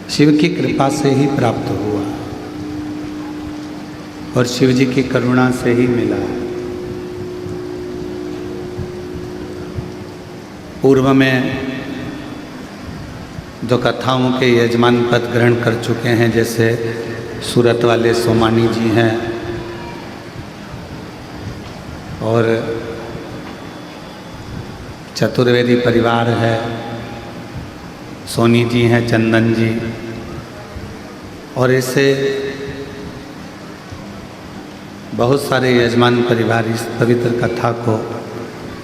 शिव की कृपा से ही प्राप्त हुआ और शिव जी की करुणा से ही मिला। पूर्व में जो कथाओं के यजमान पद ग्रहण कर चुके हैं, जैसे सूरत वाले सोमानी जी हैं और चतुर्वेदी परिवार है, सोनी जी हैं, चंदन जी, और ऐसे बहुत सारे यजमान परिवार इस पवित्र कथा को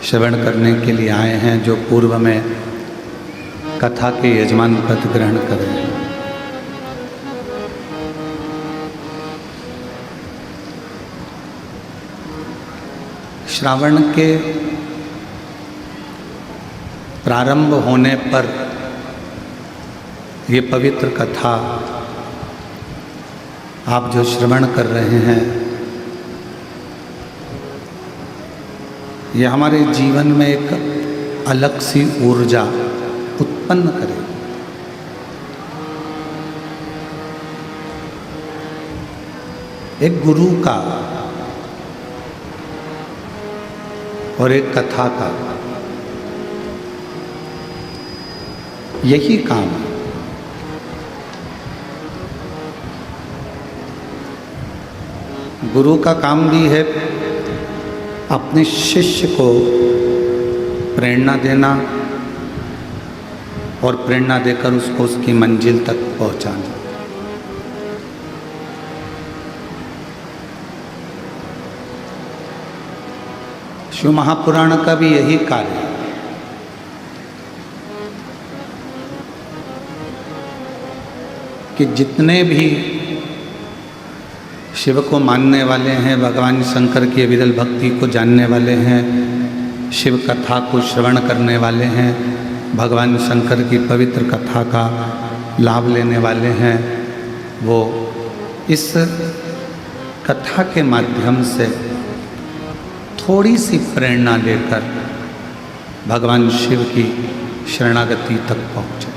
श्रवण करने के लिए आए हैं, जो पूर्व में कथा के यजमान पद ग्रहण करें। श्रावण के प्रारंभ होने पर ये पवित्र कथा आप जो श्रवण कर रहे हैं, ये हमारे जीवन में एक अलग सी ऊर्जा उत्पन्न करे। एक गुरु का और एक कथा का यही काम है। गुरु का काम भी है अपने शिष्य को प्रेरणा देना और प्रेरणा देकर उसको उसकी मंजिल तक पहुंचाना। शिव महापुराण का भी यही कार्य है। कि जितने भी शिव को मानने वाले हैं, भगवान शंकर की विरल भक्ति को जानने वाले हैं, शिव कथा को श्रवण करने वाले हैं, भगवान शंकर की पवित्र कथा का लाभ लेने वाले हैं, वो इस कथा के माध्यम से थोड़ी सी प्रेरणा लेकर भगवान शिव की शरणागति तक पहुँचे।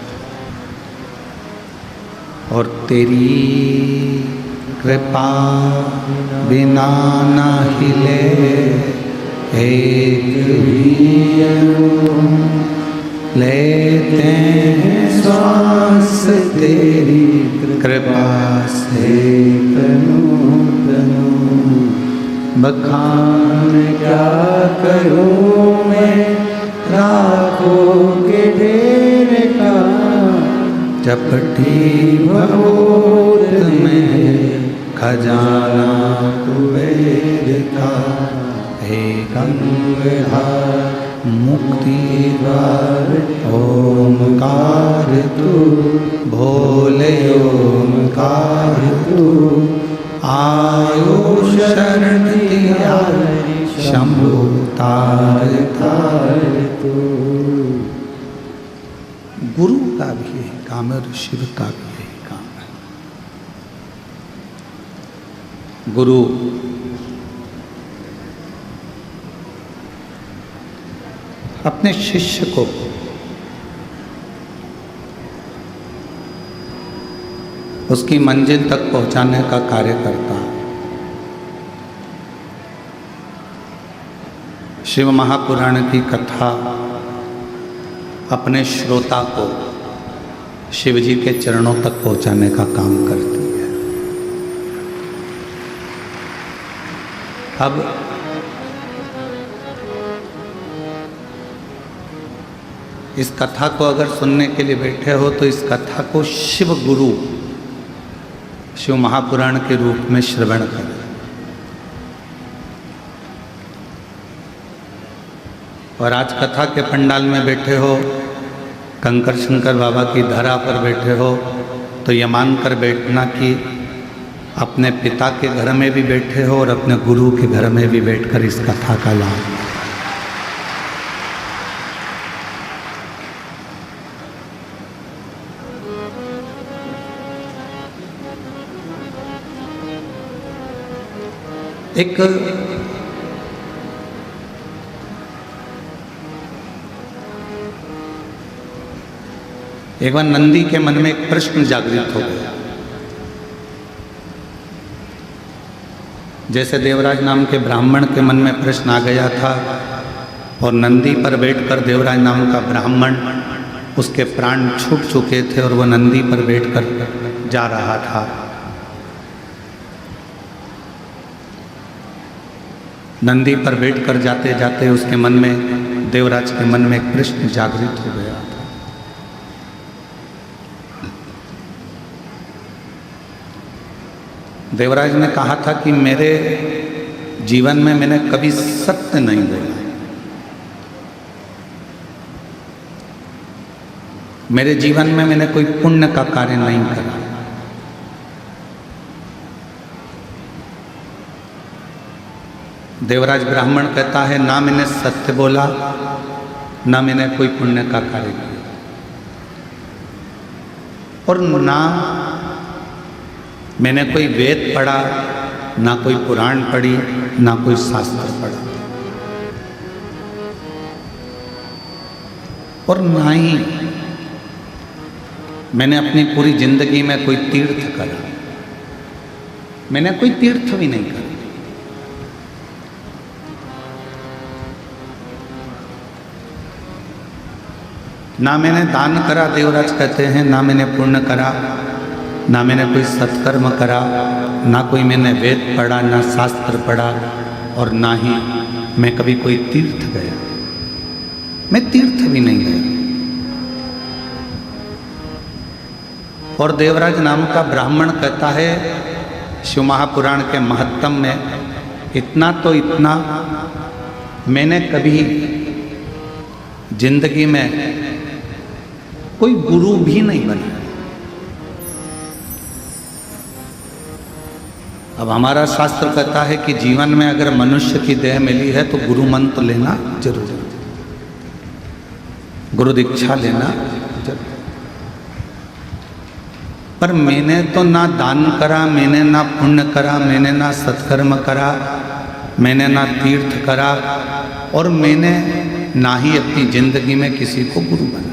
और तेरी कृपा बिना न हिले एक भी लेते हैं श्वास, तेरी कृपा से तनु तनु बखान क्या करूं मैं, राखों के ढेर का चपटी भगोत में खजाना कुबेर का। हे गंगाधर मुक्ति द्वार ओमकार तू, भोले ओमकार तू, आयो शरण दिया शंभु तार तार तू। गुरु का भी यही काम है और शिव का भी यही काम है। गुरु अपने शिष्य को उसकी मंजिल तक पहुंचाने का कार्य करता है। शिव महापुराण की कथा अपने श्रोता को शिव जी के चरणों तक पहुंचाने का काम करती है। अब इस कथा को अगर सुनने के लिए बैठे हो तो इस कथा को शिव गुरु, शिव महापुराण के रूप में श्रवण करें। और आज कथा के पंडाल में बैठे हो, कंकर शंकर बाबा की धरा पर बैठे हो, तो ये मान कर बैठना कि अपने पिता के घर में भी बैठे हो और अपने गुरु के घर में भी बैठकर इस कथा का लाभ। एक एक बार नंदी के मन में एक प्रश्न जागृत हो गया। जैसे देवराज नाम के ब्राह्मण के मन में प्रश्न आ गया था और नंदी पर बैठकर देवराज नाम का ब्राह्मण, उसके प्राण छूट चुके थे और वह नंदी पर बैठकर जा रहा था। नंदी पर बैठकर जाते जाते उसके मन में, देवराज के मन में एक प्रश्न जागृत हो गया था। देवराज ने कहा था कि मेरे जीवन में मैंने कभी सत्य नहीं बोला, मेरे जीवन में मैंने कोई पुण्य का कार्य नहीं करा। देवराज ब्राह्मण कहता है, ना मैंने सत्य बोला, ना मैंने कोई पुण्य का कार्य किया, और ना मैंने कोई वेद पढ़ा, ना कोई पुराण पढ़ी, ना कोई शास्त्र पढ़ा, और ना ही मैंने अपनी पूरी जिंदगी में कोई तीर्थ करा। मैंने कोई तीर्थ भी नहीं करा। ना मैंने दान करा, देवराज कहते हैं, ना मैंने पुण्य करा, ना मैंने कोई सत्कर्म करा, ना कोई मैंने वेद पढ़ा, ना शास्त्र पढ़ा, और ना ही मैं कभी कोई तीर्थ गया। मैं तीर्थ भी नहीं गया। और देवराज नाम का ब्राह्मण कहता है, शिव महापुराण के महत्तम में इतना तो इतना, मैंने कभी जिंदगी में कोई गुरु भी नहीं बना। अब हमारा शास्त्र कहता है कि जीवन में अगर मनुष्य की देह मिली है तो गुरु मंत्र लेना जरूर है, गुरु दीक्षा लेना जरूर। पर मैंने तो ना दान करा, मैंने ना पुण्य करा, मैंने ना सत्कर्म करा, मैंने ना तीर्थ करा, और मैंने ना ही अपनी जिंदगी में किसी को गुरु बनाया।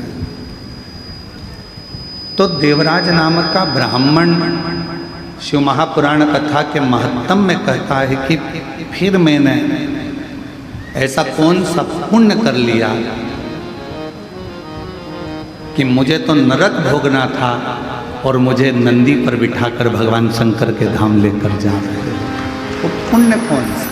तो देवराज नामक का ब्राह्मण शिव महापुराण कथा के महत्तम में कहता है कि फिर मैंने ऐसा कौन सा पुण्य कर लिया कि मुझे तो नरक भोगना था और मुझे नंदी पर बिठाकर भगवान शंकर के धाम लेकर जा रहे हैं। वो पुण्य कौन सा?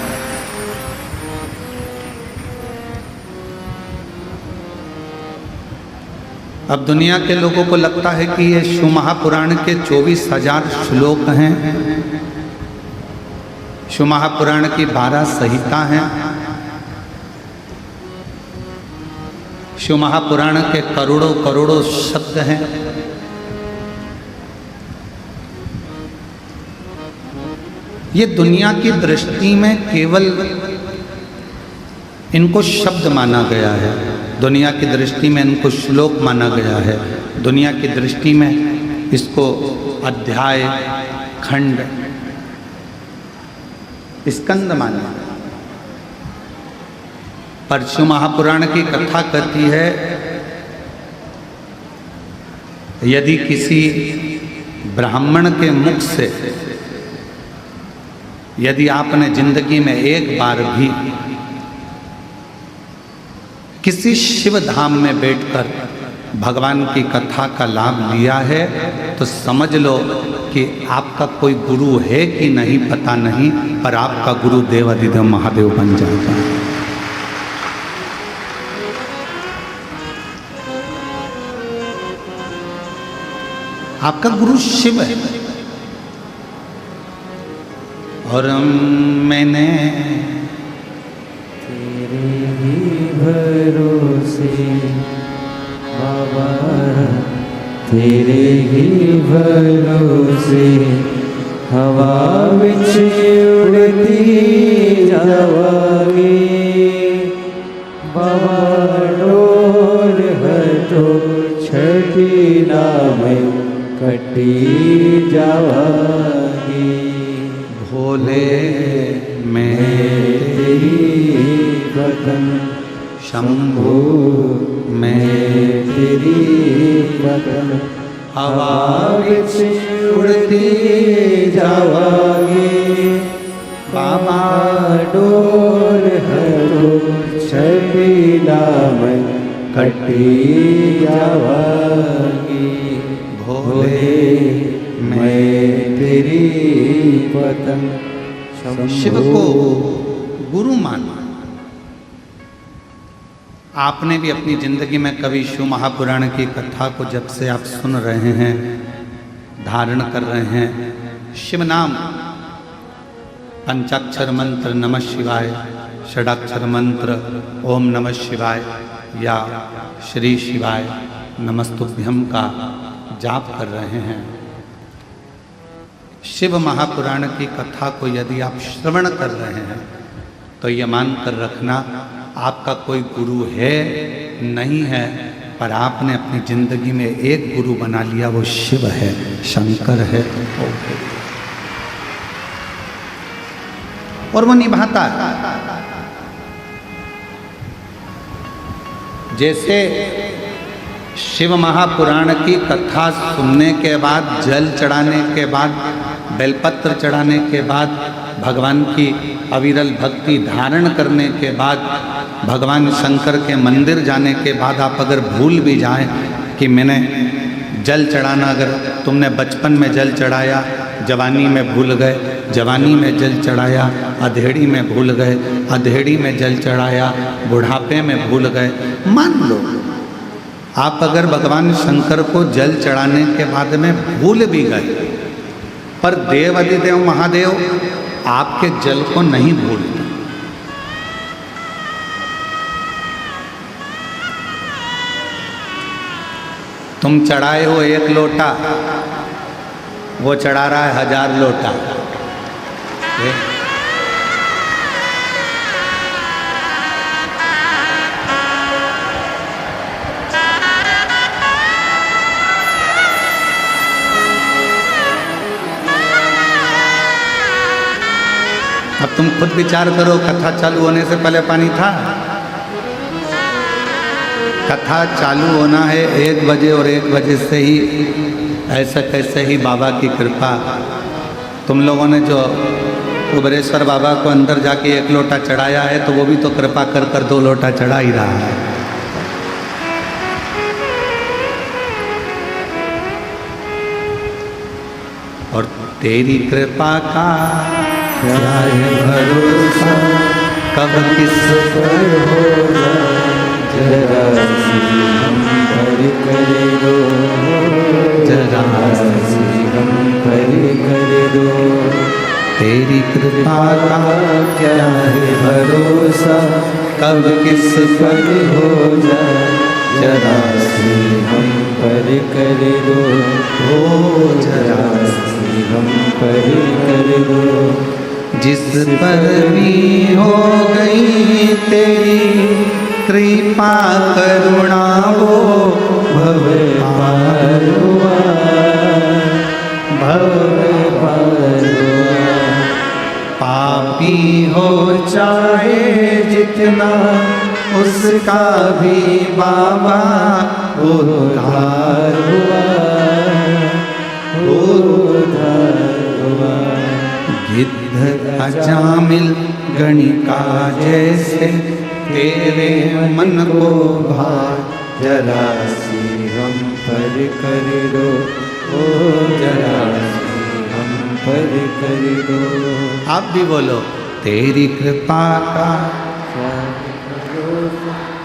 अब दुनिया के लोगों को लगता है कि ये शिव महापुराण के 24,000 श्लोक हैं, शिव महापुराण की 12 संहिता हैं, शिव महापुराण के करोड़ों करोड़ों शब्द हैं। ये दुनिया की दृष्टि में केवल इनको शब्द माना गया है, दुनिया की दृष्टि में इनको श्लोक माना गया है, दुनिया की दृष्टि में इसको अध्याय, खंड, स्कंद माना। पर शिव महापुराण की कथा कहती है, यदि किसी ब्राह्मण के मुख से यदि आपने जिंदगी में एक बार भी किसी शिव धाम में बैठकर भगवान की कथा का लाभ लिया है तो समझ लो कि आपका कोई गुरु है कि नहीं पता नहीं, पर आपका गुरु देवाधिदेव महादेव बन जाता है। आपका गुरु शिव है। और मैंने तेरे ही भरोसे बाबा, तेरे ही भरोसे हवा विच उड़ती जावांगी बाबा, डोर हटो छठी नाम कटी जावांगी। भोले मैं तेरी बदन शंभु मैं तेरी पतंग हवा विच उड़ती जावांगे बाबा डोर हरो छड़ी नाम कटी जावांगी भोले मैं तेरी पतंग। शिव को गुरु माना। आपने भी अपनी जिंदगी में कभी शिव महापुराण की कथा को जब से आप सुन रहे हैं, धारण कर रहे हैं, शिव नाम, पंचाक्षर मंत्र नमः शिवाय, षडाक्षर मंत्र ओम नमः शिवाय या श्री शिवाय नमस्तुभ्यम का जाप कर रहे हैं। शिव महापुराण की कथा को यदि आप श्रवण कर रहे हैं तो ये मान कर रखना आपका कोई गुरु है नहीं है, पर आपने अपनी जिंदगी में एक गुरु बना लिया, वो शिव है, शंकर है और वो निभाता है। जैसे शिव महापुराण की कथा सुनने के बाद, जल चढ़ाने के बाद, बेलपत्र चढ़ाने के बाद, भगवान की अविरल भक्ति धारण करने के बाद, भगवान शंकर के मंदिर जाने के बाद आप अगर भूल भी जाएं कि मैंने जल चढ़ाना, अगर तुमने बचपन में जल चढ़ाया, जवानी में भूल गए, जवानी में जल चढ़ाया, अधेड़ी में भूल गए, अधेड़ी में जल चढ़ाया, बुढ़ापे में भूल गए, मान लो आप अगर भगवान शंकर को जल चढ़ाने के बाद में भूल भी गए, पर देव अधिदेव महादेव आपके जल को नहीं भूलते। तुम चढ़ाए हो 1 लोटा, वो चढ़ा रहा है 1000 लोटा। अब तुम खुद विचार करो, कथा चालू होने से पहले पानी था? कथा चालू होना है 1 बजे और 1 बजे से ही ऐसा कैसे ही बाबा की कृपा। तुम लोगों ने जो उबरेश्वर बाबा को अंदर जाके 1 लोटा चढ़ाया है, तो वो भी तो कृपा कर कर 2 लोटा चढ़ा ही रहा है। और तेरी कृपा का क्या है भरोसा, कब किस पर हो जरा सी हम पर कर दो, जरा सी हम पर कर दो। तेरी कृपा का क्या है भरोसा, कब किस पर हो जाए, जरा सी हम पर कर दो, हो जरा सी हम पर कर दो। जिस पर भी हो गई तेरी कृपा करुणा, वो भव पार हुआ, भव पार हुआ। पापी हो चाहे जितना, उसका भी बाबा उद्धार हुआ, उद्धार हुआ। गिद्ध अजामिल गणिका जैसे तेरे मन को भार, जरा सी हम पर कर दो, ओ जरा सी हम पर कर दो। आप भी बोलो, तेरी कृपा का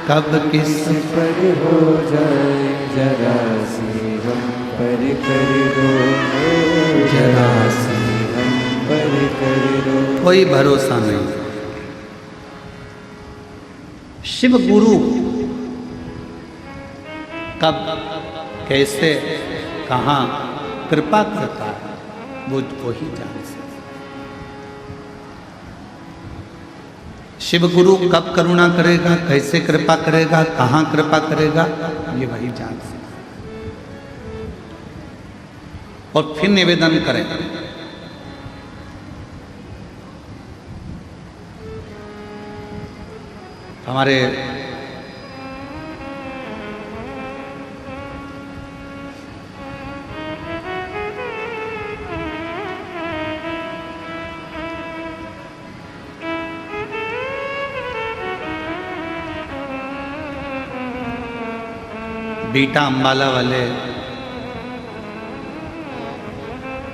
कब किस पर हो जाए, जरा सी हम पर कर दो, जरा सी हम पर कर दो। कोई भरोसा नहीं। शिव गुरु कब, कैसे, कहाँ कृपा करता है, वो ही जान सकता। शिव गुरु कब करुणा करेगा, कैसे कृपा करेगा, कहाँ कृपा करेगा, ये वही जान सकता। और फिर निवेदन करें, हमारे बीटा अम्बाला वाले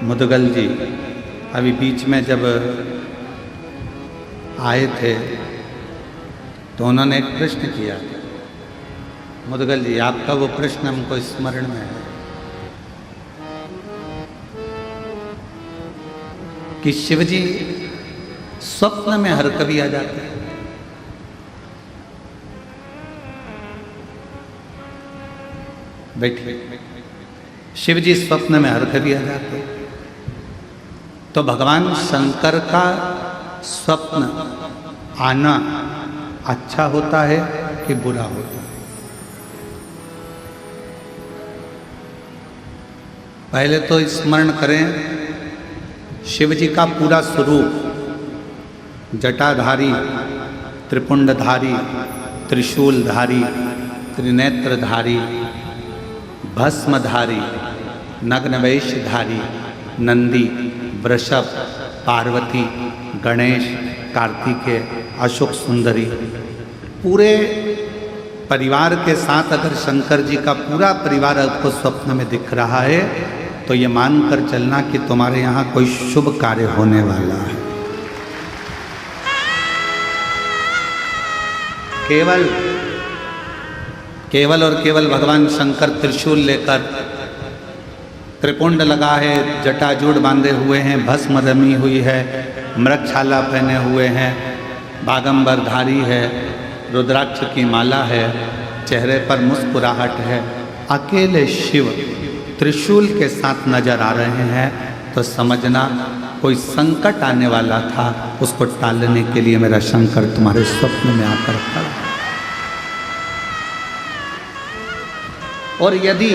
मुदगल जी अभी बीच में जब आए थे तो उन्होंने एक प्रश्न किया। मुदगल जी, आपका वो प्रश्न हमको स्मरण में है कि शिवजी स्वप्न में हर कभी आ जाते हैं। बैठिए। शिवजी स्वप्न में हर कभी आ जाते हैं, तो भगवान शंकर का स्वप्न आना अच्छा होता है कि बुरा होता है? पहले तो स्मरण करें शिव जी का पूरा स्वरूप, जटाधारी, त्रिपुंडधारी, त्रिशूलधारी, त्रिनेत्रधारी, भस्मधारी, नग्नवेशधारी, नंदी, वृषभ, पार्वती, गणेश, कार्तिकेय, अशोक सुंदरी, पूरे परिवार के साथ अगर शंकर जी का पूरा परिवार आपको स्वप्न में दिख रहा है तो ये मानकर चलना कि तुम्हारे यहाँ कोई शुभ कार्य होने वाला है। केवल और केवल भगवान शंकर त्रिशूल लेकर, त्रिपुंड लगा है, जटाजूड़ बांधे हुए हैं, भस्म रमी हुई है, मृगछाला पहने हुए हैं, बागंबरधारी है, रुद्राक्ष की माला है, चेहरे पर मुस्कुराहट है, अकेले शिव त्रिशूल के साथ नजर आ रहे हैं तो समझना कोई संकट आने वाला था, उसको टालने के लिए मेरा शंकर तुम्हारे स्वप्न में आकर खड़ा। और यदि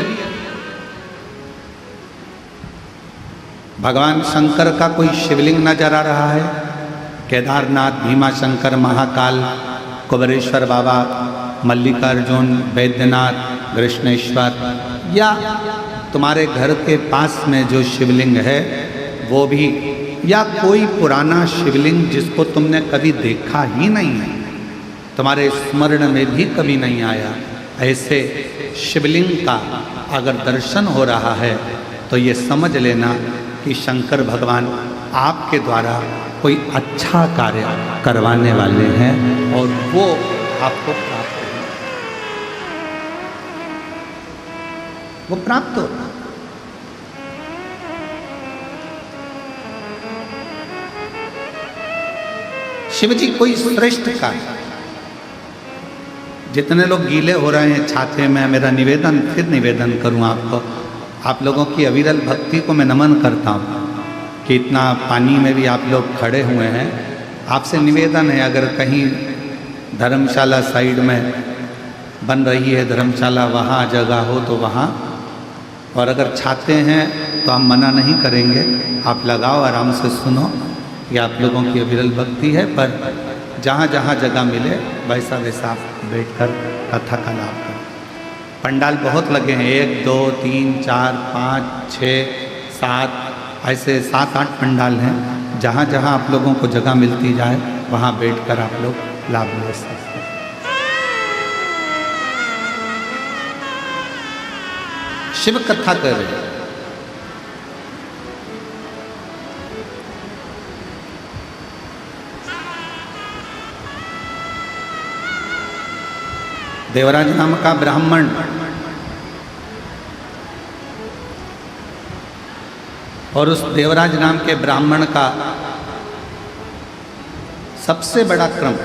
भगवान शंकर का कोई शिवलिंग नजर आ रहा है, केदारनाथ, भीमाशंकर, महाकाल, कुबेरेश्वर बाबा, मल्लिकार्जुन, वैद्यनाथ, कृष्णेश्वर, या तुम्हारे घर के पास में जो शिवलिंग है वो भी, या कोई पुराना शिवलिंग जिसको तुमने कभी देखा ही नहीं है, तुम्हारे स्मरण में भी कभी नहीं आया, ऐसे शिवलिंग का अगर दर्शन हो रहा है तो ये समझ लेना कि शंकर भगवान आपके द्वारा कोई अच्छा कार्य करवाने वाले हैं और वो आपको प्राप्त होगा, वो प्राप्त होगा। शिव जी कोई श्रेष्ठ कार्य, जितने लोग गीले हो रहे हैं छाते में, मेरा निवेदन, फिर निवेदन करूं आपको, आप लोगों की अविरल भक्ति को मैं नमन करता हूं कि इतना पानी में भी आप लोग खड़े हुए हैं। आपसे निवेदन है, अगर कहीं धर्मशाला साइड में बन रही है धर्मशाला, वहाँ जगह हो तो वहाँ, और अगर चाहते हैं तो हम मना नहीं करेंगे, आप लगाओ, आराम से सुनो, ये आप लोगों की अविरल भक्ति है। पर जहाँ जहाँ जगह मिले वैसा वैसा बैठकर कथा का लाभ करें। पंडाल बहुत लगे हैं, 1 2 3 4 5 6 7, ऐसे 7-8 पंडाल हैं। जहाँ जहाँ आप लोगों को जगह मिलती जाए वहाँ बैठकर आप लोग लाभ ले सकते हैं। शिव कथा कर रहे हैं। देवराज नाम का ब्राह्मण और उस देवराज नाम के ब्राह्मण का सबसे बड़ा क्रम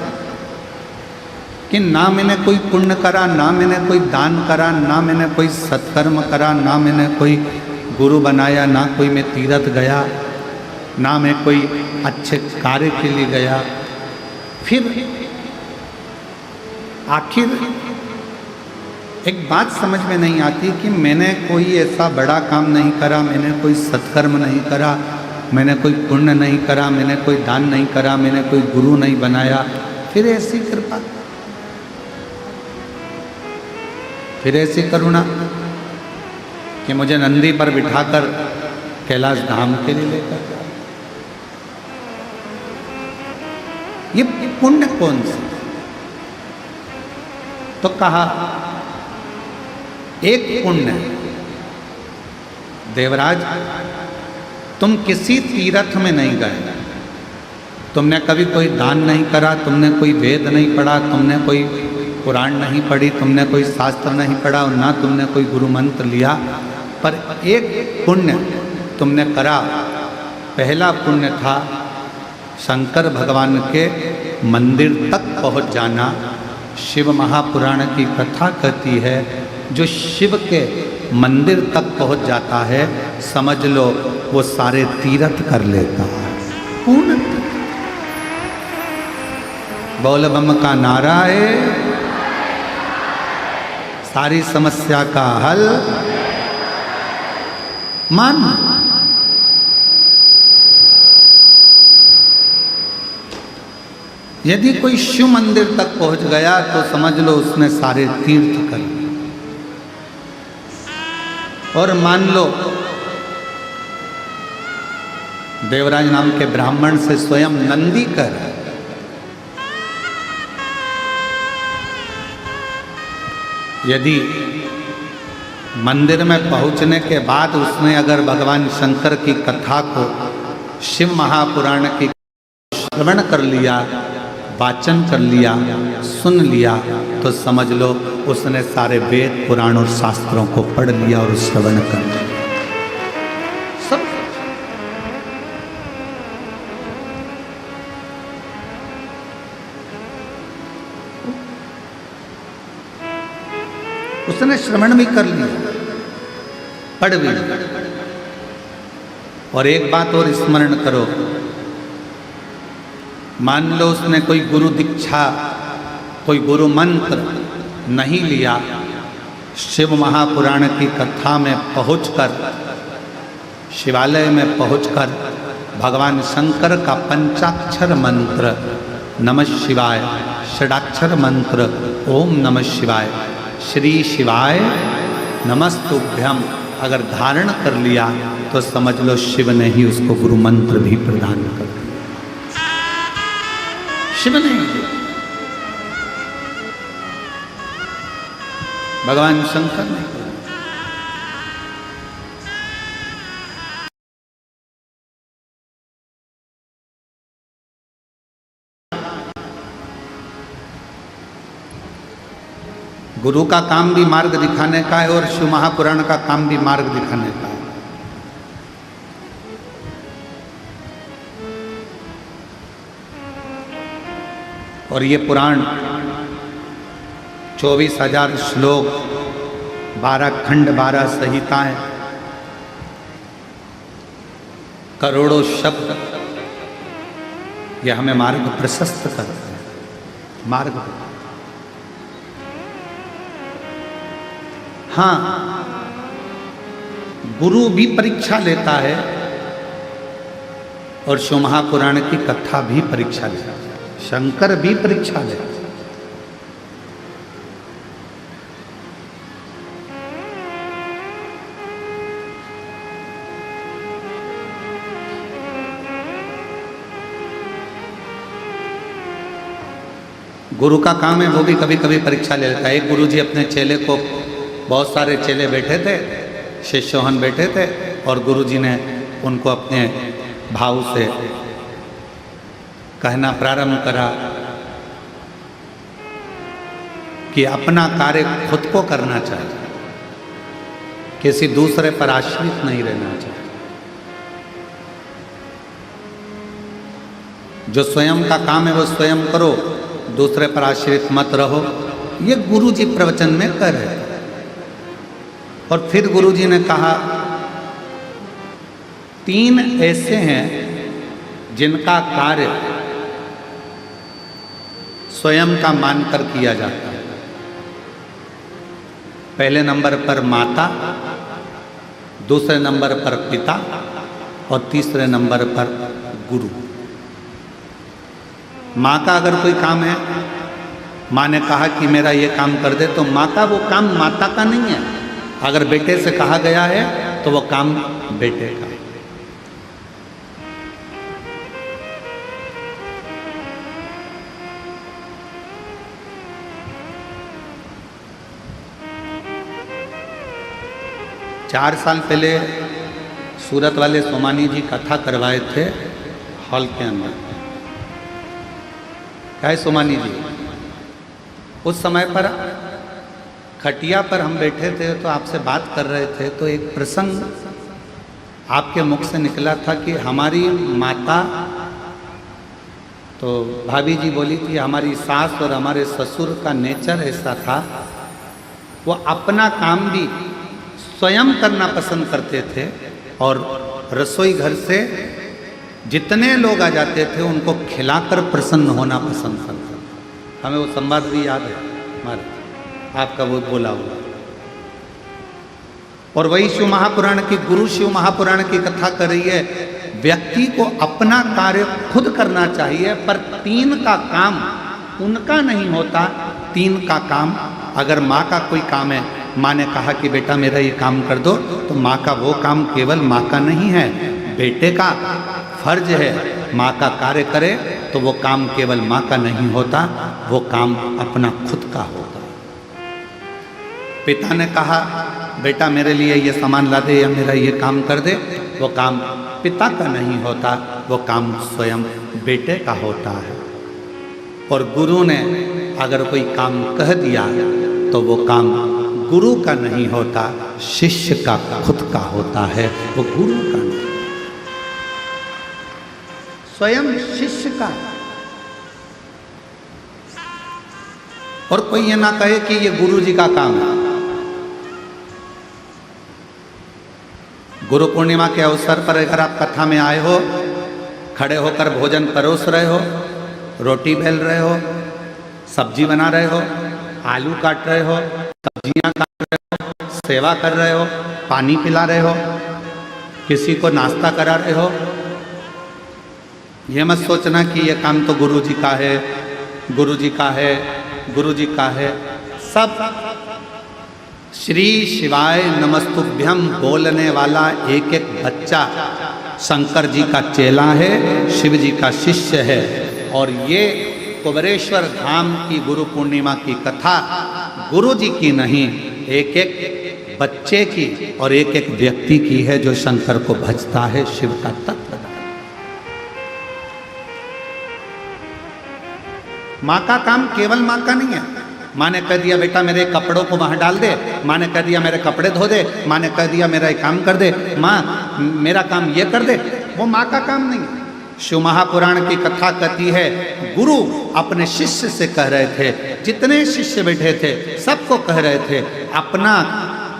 कि ना मैंने कोई पुण्य करा, ना मैंने कोई दान करा, ना मैंने कोई सत्कर्म करा, ना मैंने कोई गुरु बनाया, ना कोई मैं तीर्थ गया, ना मैं कोई अच्छे कार्य के लिए गया। फिर आखिर एक बात समझ में नहीं आती कि मैंने कोई ऐसा बड़ा काम नहीं करा, मैंने कोई सत्कर्म नहीं करा, मैंने कोई पुण्य नहीं करा, मैंने कोई दान नहीं करा, मैंने कोई गुरु नहीं बनाया, फिर ऐसी कृपा, फिर ऐसी करुणा कि मुझे नंदी पर बिठाकर कैलाश धाम के लिए लेकर जाए। ये पुण्य कौन सा? तो कहा एक पुण्य। देवराज, तुम किसी तीर्थ में नहीं गए, तुमने कभी कोई दान नहीं करा, तुमने कोई वेद नहीं पढ़ा, तुमने कोई पुराण नहीं पढ़ी, तुमने कोई शास्त्र नहीं पढ़ा और ना तुमने कोई गुरु मंत्र लिया, पर एक पुण्य तुमने करा। पहला पुण्य था शंकर भगवान के मंदिर तक पहुंच जाना। शिव महापुराण की कथा कहती है, जो शिव के मंदिर तक पहुंच जाता है, समझ लो वो सारे तीर्थ कर लेता है। पूर्ण बोल बम का नारा है, सारी समस्या का हल मान। यदि कोई शिव मंदिर तक पहुंच गया तो समझ लो उसने सारे तीर्थ कर लिए। और मान लो देवराज नाम के ब्राह्मण से स्वयं नंदी कर, यदि मंदिर में पहुंचने के बाद उसने अगर भगवान शंकर की कथा को, शिव महापुराण की श्रवण कर लिया, वाचन कर लिया, सुन लिया, तो समझ लो उसने सारे वेद पुराण और शास्त्रों को पढ़ लिया और श्रवण कर लिया सब। उसने श्रवण भी कर लिया, पढ़ भी लिया। और एक बात और स्मरण करो, मान लो उसने कोई गुरु दीक्षा, कोई गुरु मंत्र नहीं लिया, शिव महापुराण की कथा में पहुंचकर, शिवालय में पहुंचकर भगवान शंकर का पंचाक्षर मंत्र नमः शिवाय, षडाक्षर मंत्र ओम नमः शिवाय, श्री शिवाय नमस्तुभ्यम अगर धारण कर लिया तो समझ लो शिव ने ही उसको गुरु मंत्र भी प्रदान कर दिया। शिव ने, भगवान शंकर ने। गुरु का काम भी मार्ग दिखाने का है और शिव महापुराण का काम भी मार्ग दिखाने का है। और ये पुराण 24,000 श्लोक, 12 खंड, 12 संहिताएं, करोड़ों शब्द, ये हमें मार्ग प्रशस्त करते हैं। मार्ग, हाँ, गुरु भी परीक्षा लेता है और शिव महापुराण की कथा भी परीक्षा लेता है, शंकर भी परीक्षा लेता है। गुरु का काम है वो भी कभी कभी परीक्षा ले लेता है। एक गुरु जी अपने चेले को, बहुत सारे चेले बैठे थे, शिष्योहन बैठे थे, और गुरु जी ने उनको अपने भाव से कहना प्रारंभ करा कि अपना कार्य खुद को करना चाहिए, किसी दूसरे पर आश्रित नहीं रहना चाहिए। जो स्वयं का काम है वो स्वयं करो, दूसरे पर आश्रित मत रहो। ये गुरु जी प्रवचन में कह रहे थे। और फिर गुरु जी ने कहा, 3 ऐसे हैं जिनका कार्य स्वयं का मानकर किया जाता है। पहले नंबर पर माता, दूसरे नंबर पर पिता और तीसरे नंबर पर गुरु। माँ का अगर कोई काम है, माँ ने कहा कि मेरा ये काम कर दे, तो माँ का वो काम माता का नहीं है। अगर बेटे से कहा गया है तो वो काम बेटे का। 4 साल पहले सूरत वाले सोमानी जी कथा करवाए थे हॉल के अंदर। क्या है सोमानी जी, उस समय पर खटिया पर हम बैठे थे तो आपसे बात कर रहे थे, तो एक प्रसंग आपके मुख से निकला था कि हमारी माता, तो भाभी जी बोली थी हमारी सास और हमारे ससुर का नेचर ऐसा था, वो अपना काम भी स्वयं करना पसंद करते थे और रसोई घर से जितने लोग आ जाते थे उनको खिलाकर प्रसन्न होना पसंद करते थे। हमें वो संवाद भी याद है हमारे, आपका वो बोला हुआ। और वही शिव महापुराण की, गुरु शिव महापुराण की कथा कर रही है, व्यक्ति को अपना कार्य खुद करना चाहिए, पर 3 का काम उनका नहीं होता। 3 का काम, अगर माँ का कोई काम है, माँ ने कहा कि बेटा मेरा ये काम कर दो, तो माँ का वो काम केवल माँ का नहीं है, बेटे का फर्ज है माँ का कार्य करे, तो वो काम केवल माँ का नहीं होता, वो काम अपना खुद का होगा। पिता ने कहा बेटा मेरे लिए ये सामान ला दे या मेरा ये काम कर दे, वो काम पिता का नहीं होता, वो काम स्वयं बेटे का होता है। और गुरु ने अगर कोई काम कह दिया तो वो काम गुरु का नहीं होता, शिष्य का खुद का होता है, वो गुरु का नहीं, स्वयं शिष्य का। और कोई ये ना कहे कि ये गुरु जी का काम है। गुरु पूर्णिमा के अवसर पर अगर आप कथा में आए हो, खड़े होकर भोजन परोस रहे हो, रोटी बेल रहे हो, सब्जी बना रहे हो, आलू काट रहे हो, सब्जियां काट रहे हो, सेवा कर रहे हो, पानी पिला रहे हो, किसी को नाश्ता करा रहे हो, ये मत सोचना कि ये काम तो गुरु जी का है, गुरु जी का है, गुरु जी का है। सब श्री शिवाय नमस्तुभ्यम बोलने वाला एक एक बच्चा शंकर जी का चेला है, शिव जी का शिष्य है। और ये कुबेरेश्वर धाम की गुरु पूर्णिमा की कथा गुरु जी की नहीं, एक एक बच्चे की और एक एक व्यक्ति की है जो शंकर को भजता है, शिव का तत्व। माँ का काम केवल माँ का नहीं है। माँ ने कह दिया बेटा मेरे कपड़ों को वहाँ डाल दे, माँ ने कह दिया मेरे कपड़े धो दे, माँ ने कह दिया मेरा ये काम कर दे, माँ मेरा काम ये कर दे, वो माँ का काम नहीं है। शिव महापुराण की कथा कहती है गुरु अपने शिष्य से कह रहे थे, जितने शिष्य बैठे थे सबको कह रहे थे अपना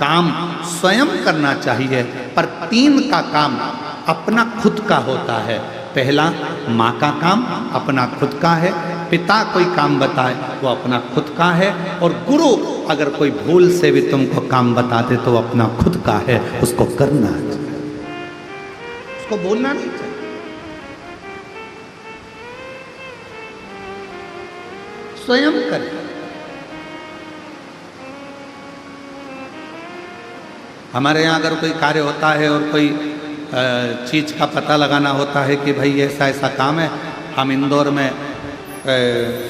काम स्वयं करना चाहिए, पर 3 का काम अपना खुद का होता है। पहला माँ का काम अपना खुद का है, पिता कोई काम बताए वो अपना खुद का है, और गुरु अगर कोई भूल से भी तुमको काम बता दे तो अपना खुद का है, उसको करना चाहिए, उसको बोलना नहीं चाहिए। स्वयं करें। हमारे यहाँ अगर कोई कार्य होता है और कोई चीज़ का पता लगाना होता है कि भाई ऐसा ऐसा काम है, हम इंदौर में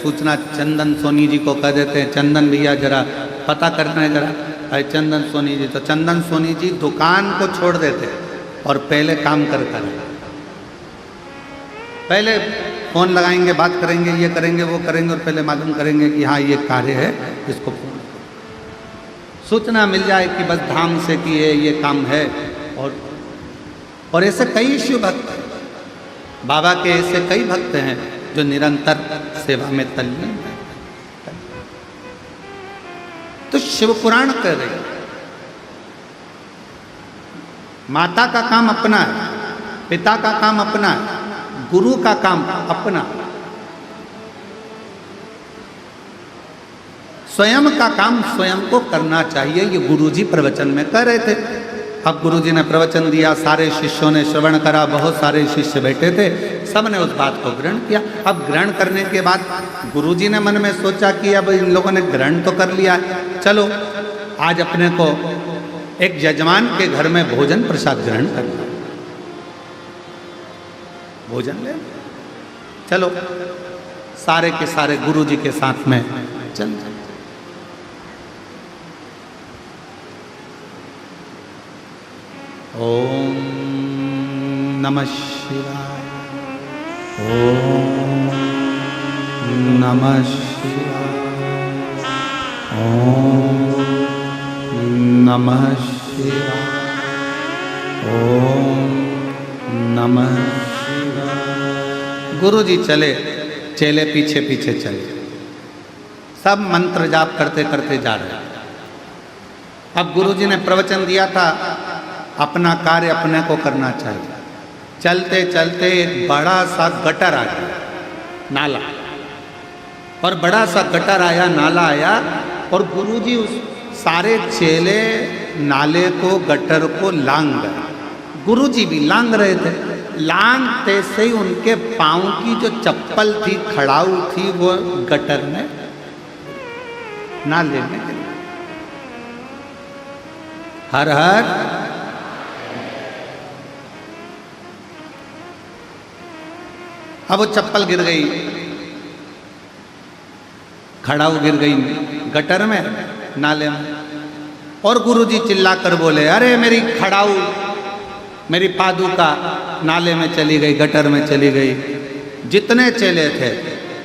सूचना चंदन सोनी जी को कह देते हैं, चंदन भैया जरा पता करना है जरा, चंदन सोनी जी, तो चंदन सोनी जी दुकान को छोड़ देते और पहले काम कर पहले फ़ोन लगाएंगे, बात करेंगे, ये करेंगे वो करेंगे, और पहले मालूम करेंगे कि हाँ ये कार्य है, इसको सूचना मिल जाए कि बस धाम से कि ये काम है। और ऐसे कई शिव भक्त, बाबा के ऐसे कई भक्त हैं जो निरंतर सेवा में तल्लीन है। तो शिव पुराण कह रहे हैं माता का काम अपना है, पिता का काम अपना है, गुरु का काम अपना, स्वयं का काम स्वयं को करना चाहिए। ये गुरुजी प्रवचन में कह रहे थे। अब गुरुजी ने प्रवचन दिया, सारे शिष्यों ने श्रवण करा, बहुत सारे शिष्य बैठे थे, सब ने उस बात को ग्रहण किया। अब ग्रहण करने के बाद गुरुजी ने मन में सोचा कि अब इन लोगों ने ग्रहण तो कर लिया, चलो आज अपने को एक यजमान के घर में भोजन प्रसाद ग्रहण करना, भोजन ले, चलो सारे के सारे गुरुजी के साथ में चल। ओम नमः शिवाय। ओम नमः शिवाय। ओम नमः शिवाय। ओम नमः शिवाय। गुरु जी चले, चेले पीछे पीछे चले, सब मंत्र जाप करते करते जा रहे। अब गुरु जी ने प्रवचन दिया था अपना कार्य अपने को करना चाहिए। चलते चलते एक बड़ा सा गटर आ गया, नाला, और बड़ा सा गटर आया, नाला आया, और गुरुजी उस सारे चेले नाले को, गटर को लांग गए। गुरुजी भी लांग रहे थे। लांगते से ही उनके पाँव की जो चप्पल थी, खड़ाऊ थी, वो गटर में, नाले में गिरी। हर हर अब वो चप्पल गिर गई, खड़ाऊ गिर गई गटर में, नाले में, और गुरुजी चिल्ला कर बोले, अरे मेरी खड़ाऊ, मेरी पादुका नाले में चली गई, गटर में चली गई। जितने चेले थे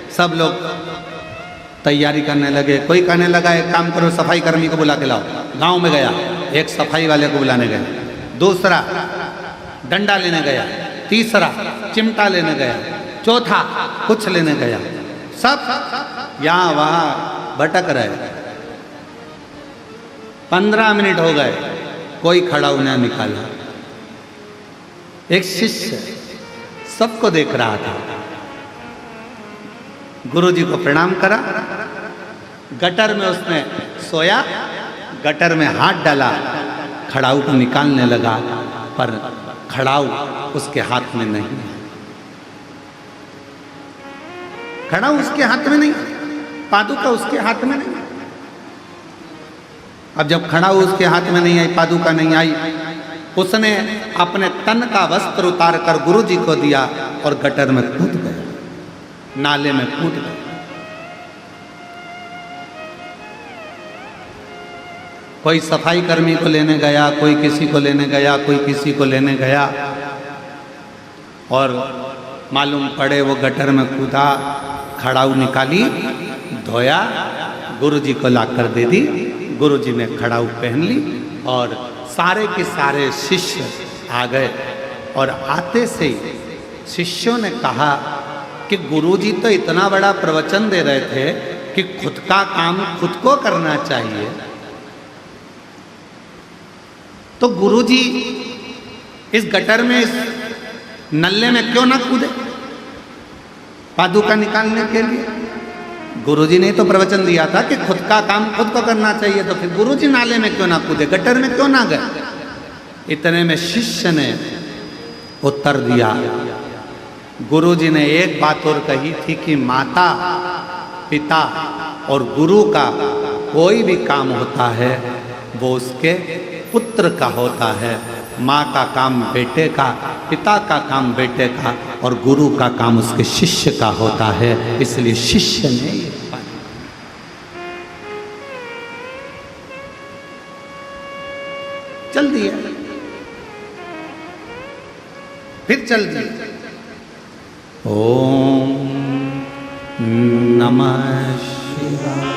सब लोग तैयारी करने लगे। कोई कहने लगा एक काम करो, सफाई कर्मी को बुला के लाओ। गांव में गया, एक सफाई वाले को बुलाने गया। दूसरा डंडा लेने गया। तीसरा चिमटा लेने गया। चौथा कुछ लेने गया। सब यहाँ वहाँ भटक रहे। 15 मिनट हो गए, कोई खड़ा उन्हें निकाला। एक शिष्य सबको देख रहा था, गुरुजी को प्रणाम करा, गटर में उसने सोया, गटर में हाथ डाला, खड़ाऊ को निकालने लगा, पर खड़ाऊ उसके हाथ में नहीं, खड़ाऊ उसके हाथ में नहीं, पादुका उसके हाथ में नहीं। अब जब खड़ाऊ उसके हाथ में नहीं आई, पादुका नहीं आई, उसने अपने तन का वस्त्र उतार कर गुरुजी को दिया और गटर में कूद गया, नाले में कूद गया। कोई सफाई कर्मी को लेने गया, कोई किसी को लेने गया, कोई किसी को लेने गया, और मालूम पड़े वो गटर में कूदा, खड़ाऊ निकाली, धोया, गुरुजी को लाकर दे दी। गुरुजी ने खड़ाऊ पहन ली और सारे के सारे शिष्य आ गए। और आते से ही शिष्यों ने कहा कि गुरुजी तो इतना बड़ा प्रवचन दे रहे थे कि खुद का काम खुद को करना चाहिए, तो गुरुजी इस गटर में, इस नल्ले में क्यों ना कूदे पादुका निकालने के लिए? गुरुजी ने तो प्रवचन दिया था कि खुद का काम खुद को करना चाहिए, तो फिर गुरुजी नाले में क्यों ना कूदे, गटर में क्यों ना गए? इतने में शिष्य ने उत्तर दिया, गुरुजी ने एक बात और कही थी कि माता, पिता और गुरु का कोई भी काम होता है वो उसके पुत्र का होता है। माँ का काम बेटे का, पिता का काम बेटे का, और गुरु का काम उसके शिष्य का होता है। इसलिए शिष्य ने ये चल दिया, फिर चल दिया। ओम नमः शिवाय।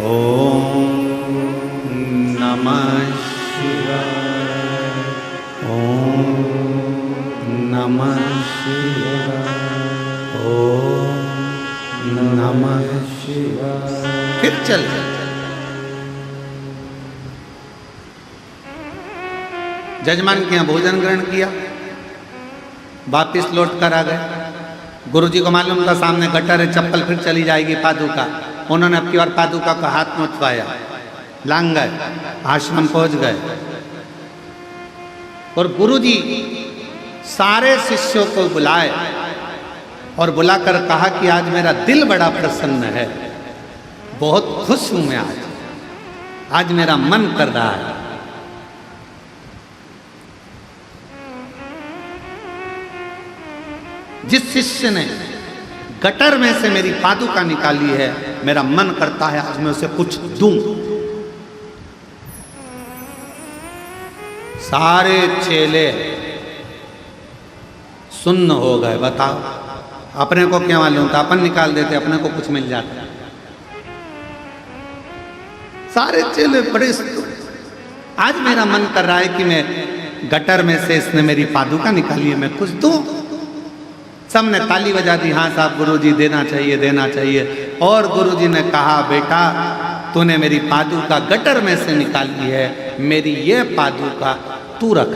ओम नमः शिवाय। ओम नमः शिवाय। ओम नमः शिवाय। फिर चल। जजमान के यहाँ भोजन ग्रहण किया, वापिस लौट कर आ गए। गुरुजी को मालूम था सामने गटर है, चप्पल फिर चली जाएगी पादुका। उन्होंने अब की बार पादुका को हाथ में उठवाया, लांग गए, आश्रम पहुंच गए। और गुरुजी सारे शिष्यों को बुलाए और बुलाकर कहा कि आज मेरा दिल बड़ा प्रसन्न है, बहुत खुश हूं मैं आज मेरा मन कर रहा है। जिस शिष्य ने गटर में से मेरी पादुका निकाली है, मेरा मन करता है आज मैं उसे कुछ दूं। सारे चेले सुन्न हो गए। बताओ, अपने को क्या मालूम था, अपन निकाल देते, अपने को कुछ मिल जाता। सारे चेले बड़े। आज मेरा मन कर रहा है कि मैं गटर में से इसने मेरी पादुका निकाली है, मैं कुछ दूं। सबने ताली बजा दी, हाँ साहब गुरुजी देना चाहिए, देना चाहिए। और गुरुजी ने कहा, बेटा तूने मेरी पादुका गटर में से निकाली है, मेरी ये पादुका तू रख।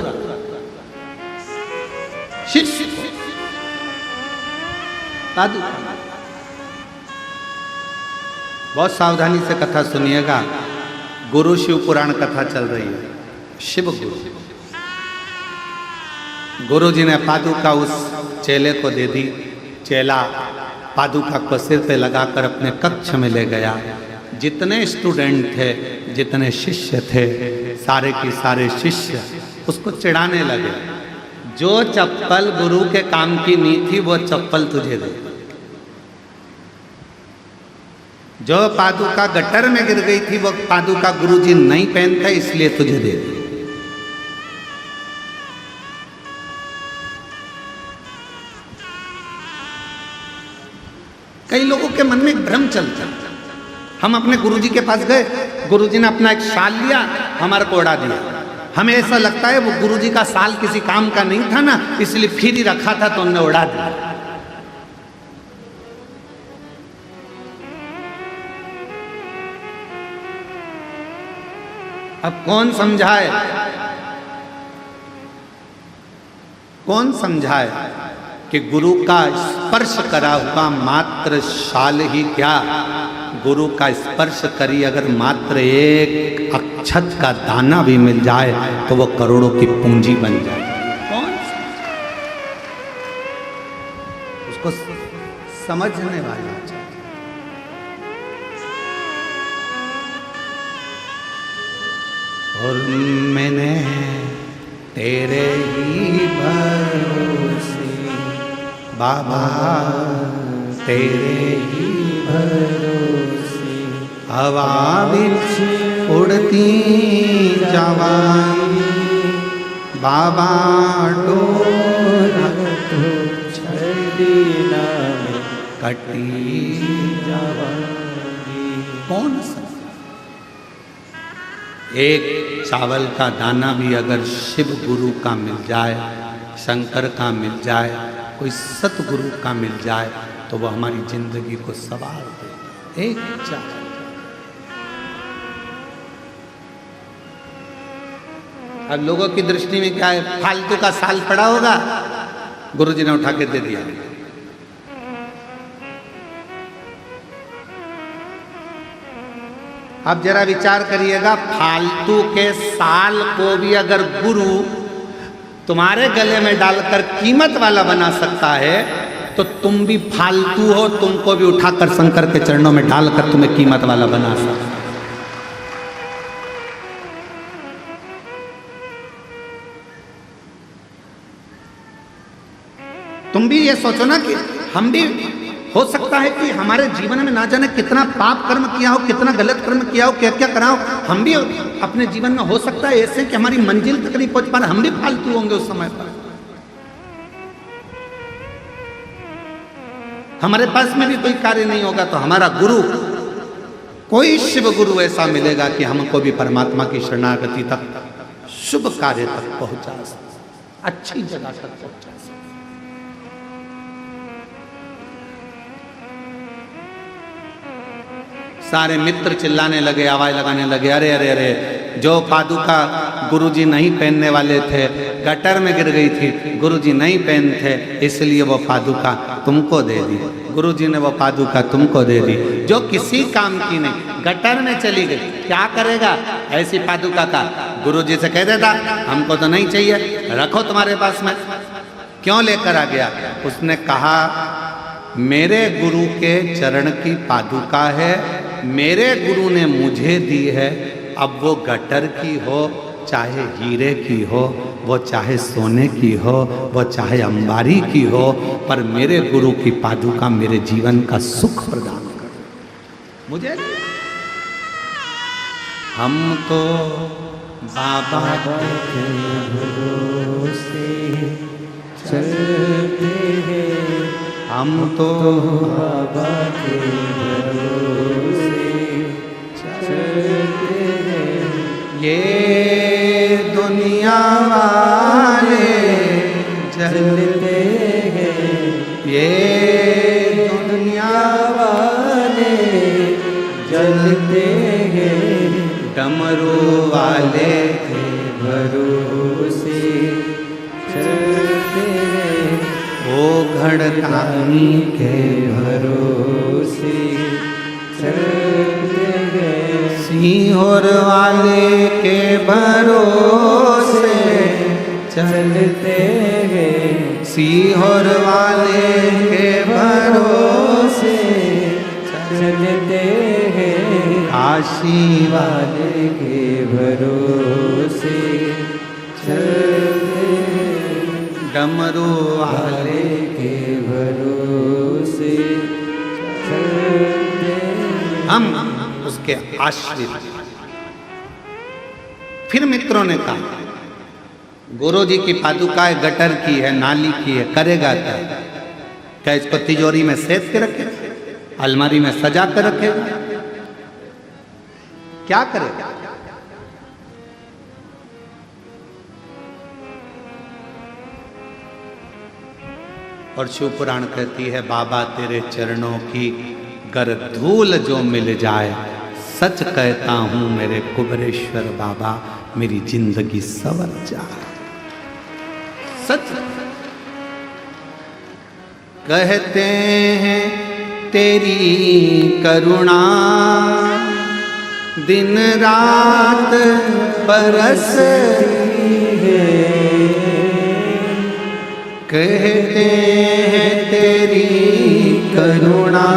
शिष्य पादुका। बहुत सावधानी से कथा सुनिएगा। गुरु शिव पुराण कथा चल रही है। शिव गुरु, गुरु जी ने पादुका उस चेले को दे दी। चेला पादुका को सिर पे लगाकर अपने कक्ष में ले गया। जितने स्टूडेंट थे, जितने शिष्य थे, सारे के सारे शिष्य उसको चिढ़ाने लगे। जो चप्पल गुरु के काम की नहीं थी वो चप्पल तुझे दे। जो पादुका गटर में गिर गई थी वो पादुका गुरुजी नहीं पहनते, इसलिए तुझे दे दी। कई लोगों के मन में एक भ्रम चलता। हम अपने गुरुजी के पास गए, गुरुजी ने अपना एक शाल लिया, हमारे को उड़ा दिया। हमें ऐसा लगता है वो गुरुजी का शाल किसी काम का नहीं था ना, इसलिए फिर ही रखा था तो उन्होंने उड़ा दिया। अब कौन समझाए, कौन समझाए कि गुरु का स्पर्श करा हुआ मात्र शाल ही क्या, गुरु का स्पर्श करी अगर मात्र एक अक्षत का दाना भी मिल जाए तो वो करोड़ों की पूंजी बन जाए। कौन उसको समझने वाला चाहिए। और मैंने तेरे ही भरोसे बाबा, तेरे ही भरोसे हवा बिच उड़ती जवानी बाबा, डोरा तो छड़ीना में कटी जवानी। कौन सा एक चावल का दाना भी अगर शिव गुरु का मिल जाए, शंकर का मिल जाए, कोई सतगुरु का मिल जाए तो वह हमारी जिंदगी को सवार दे। एक चावल। अब लोगों की दृष्टि में क्या है, फालतू का साल पड़ा होगा, गुरुजी ने उठा के दे दिया। अब जरा विचार करिएगा, फालतू के साल को भी अगर गुरु तुम्हारे गले में डालकर कीमत वाला बना सकता है तो तुम भी फालतू हो, तुमको भी उठाकर शंकर के चरणों में डालकर तुम्हें कीमत वाला बना सकता है। तुम भी ये सोचो ना कि हम भी, हो सकता है कि हमारे जीवन में ना जाने कितना पाप कर्म किया हो, कितना गलत कर्म किया हो, क्या क्या करा हो, हम भी अपने जीवन में हो सकता है ऐसे कि हमारी मंजिल तक नहीं पहुंच पा रहे, हम भी फालतू होंगे उस समय पर। हमारे पास में भी कोई कार्य नहीं होगा तो हमारा गुरु, कोई शिव गुरु ऐसा मिलेगा कि हमको भी परमात्मा की शरणागति तक, शुभ कार्य तक पहुंचा सके, अच्छी जगह तक पहुंचा सके। सारे मित्र चिल्लाने लगे, आवाज लगाने लगे, अरे अरे अरे, जो पादुका गुरुजी नहीं पहनने वाले थे, गटर में गिर गई थी, गुरुजी नहीं पहनते थे, इसलिए वो पादुका तुमको दे दी। गुरुजी ने वो पादुका तुमको दे दी जो किसी काम की नहीं, गटर में चली गई, क्या करेगा ऐसी पादुका का? गुरुजी से कह देता हमको तो नहीं चाहिए, रखो तुम्हारे पास में। क्यों लेकर आ गया? उसने कहा मेरे गुरु के चरण की पादुका है, मेरे गुरु ने मुझे दी है, अब वो गटर की हो, चाहे हीरे की हो, वो चाहे सोने की हो, वो चाहे अंबारी की हो, पर मेरे गुरु की पादुका मेरे जीवन का सुख प्रदान कर मुझे। हम तो बाबा के भरोसे चलते हैं, हम तो बाबा के भरोसे चलते हैं। ये दुनिया वाले चलते हैं, ये दुनिया वाले चलते हैं, डमरू वाले के भरोसे चलते हैं। ओ घड़कानी के भरोसे चलते हैं, सिंहोर वाले के भरोसे चलते हैं, सिंहोर वाले के भरोसे चलते हैं। काशी वाले के भरोसे चलते हैं, डमरू वाले के भरोसे चलते हैं। हम उसके आश्रित। फिर मित्रों ने कहा गुरु जी की पादुकाएं गटर की है, नाली की है, करेगा क्या इसको तिजोरी में सेट के रखे, अलमारी में सजा कर रखेगा, क्या करेगा? और शिव पुराण कहती है बाबा तेरे चरणों की गर धूल जो मिल जाए, सच कहता हूं मेरे कुबरेश्वर बाबा मेरी जिंदगी संवर जाए। सच कहते हैं तेरी करुणा दिन रात बरसती है, कहते हैं तेरी करुणा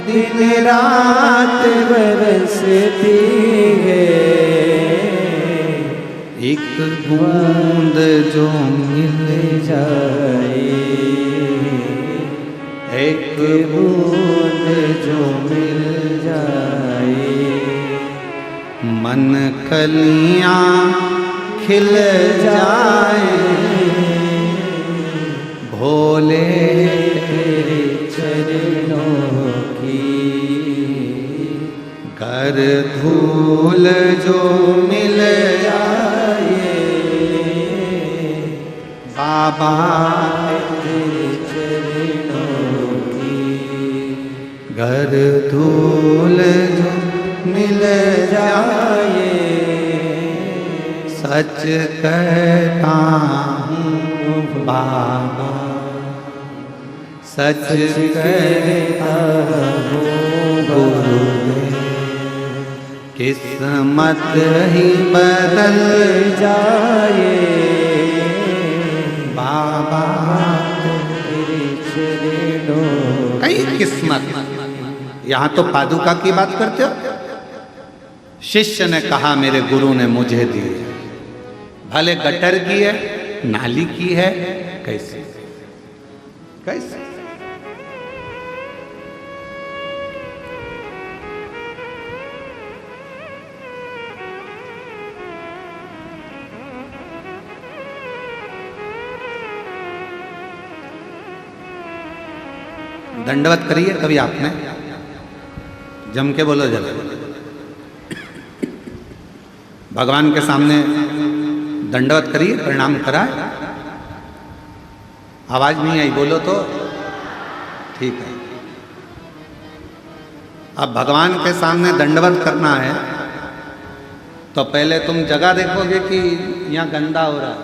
दिन रात बरसती है। एक बूंद जो मिल जाए, एक बूंद जो मिल जाए, मन कलियां खिल जाए, भोले तेरे चरणों की कर धूल जो मिल जाए, बाबा तेरे चरणों की घर धूल जो मिल जाए, सच कहता हूँ बाबा, सच कहता हूँ गुरुदेव, किस्मत ही बदल जाए, बाबा तेरे चरणों कई किस्मत। यहाँ तो पादुका की बात करते हो। शिष्य ने कहा मेरे गुरु ने मुझे दी, भले गटर की है, नाली की है, कैसे कैसे? दंडवत करिए कभी आपने, जम के बोलो जरा, भगवान के सामने दंडवत करिए, प्रणाम कराए। आवाज नहीं आई, बोलो तो ठीक है। अब भगवान के सामने दंडवत करना है तो पहले तुम जगह देखोगे कि यहाँ गंदा हो रहा है,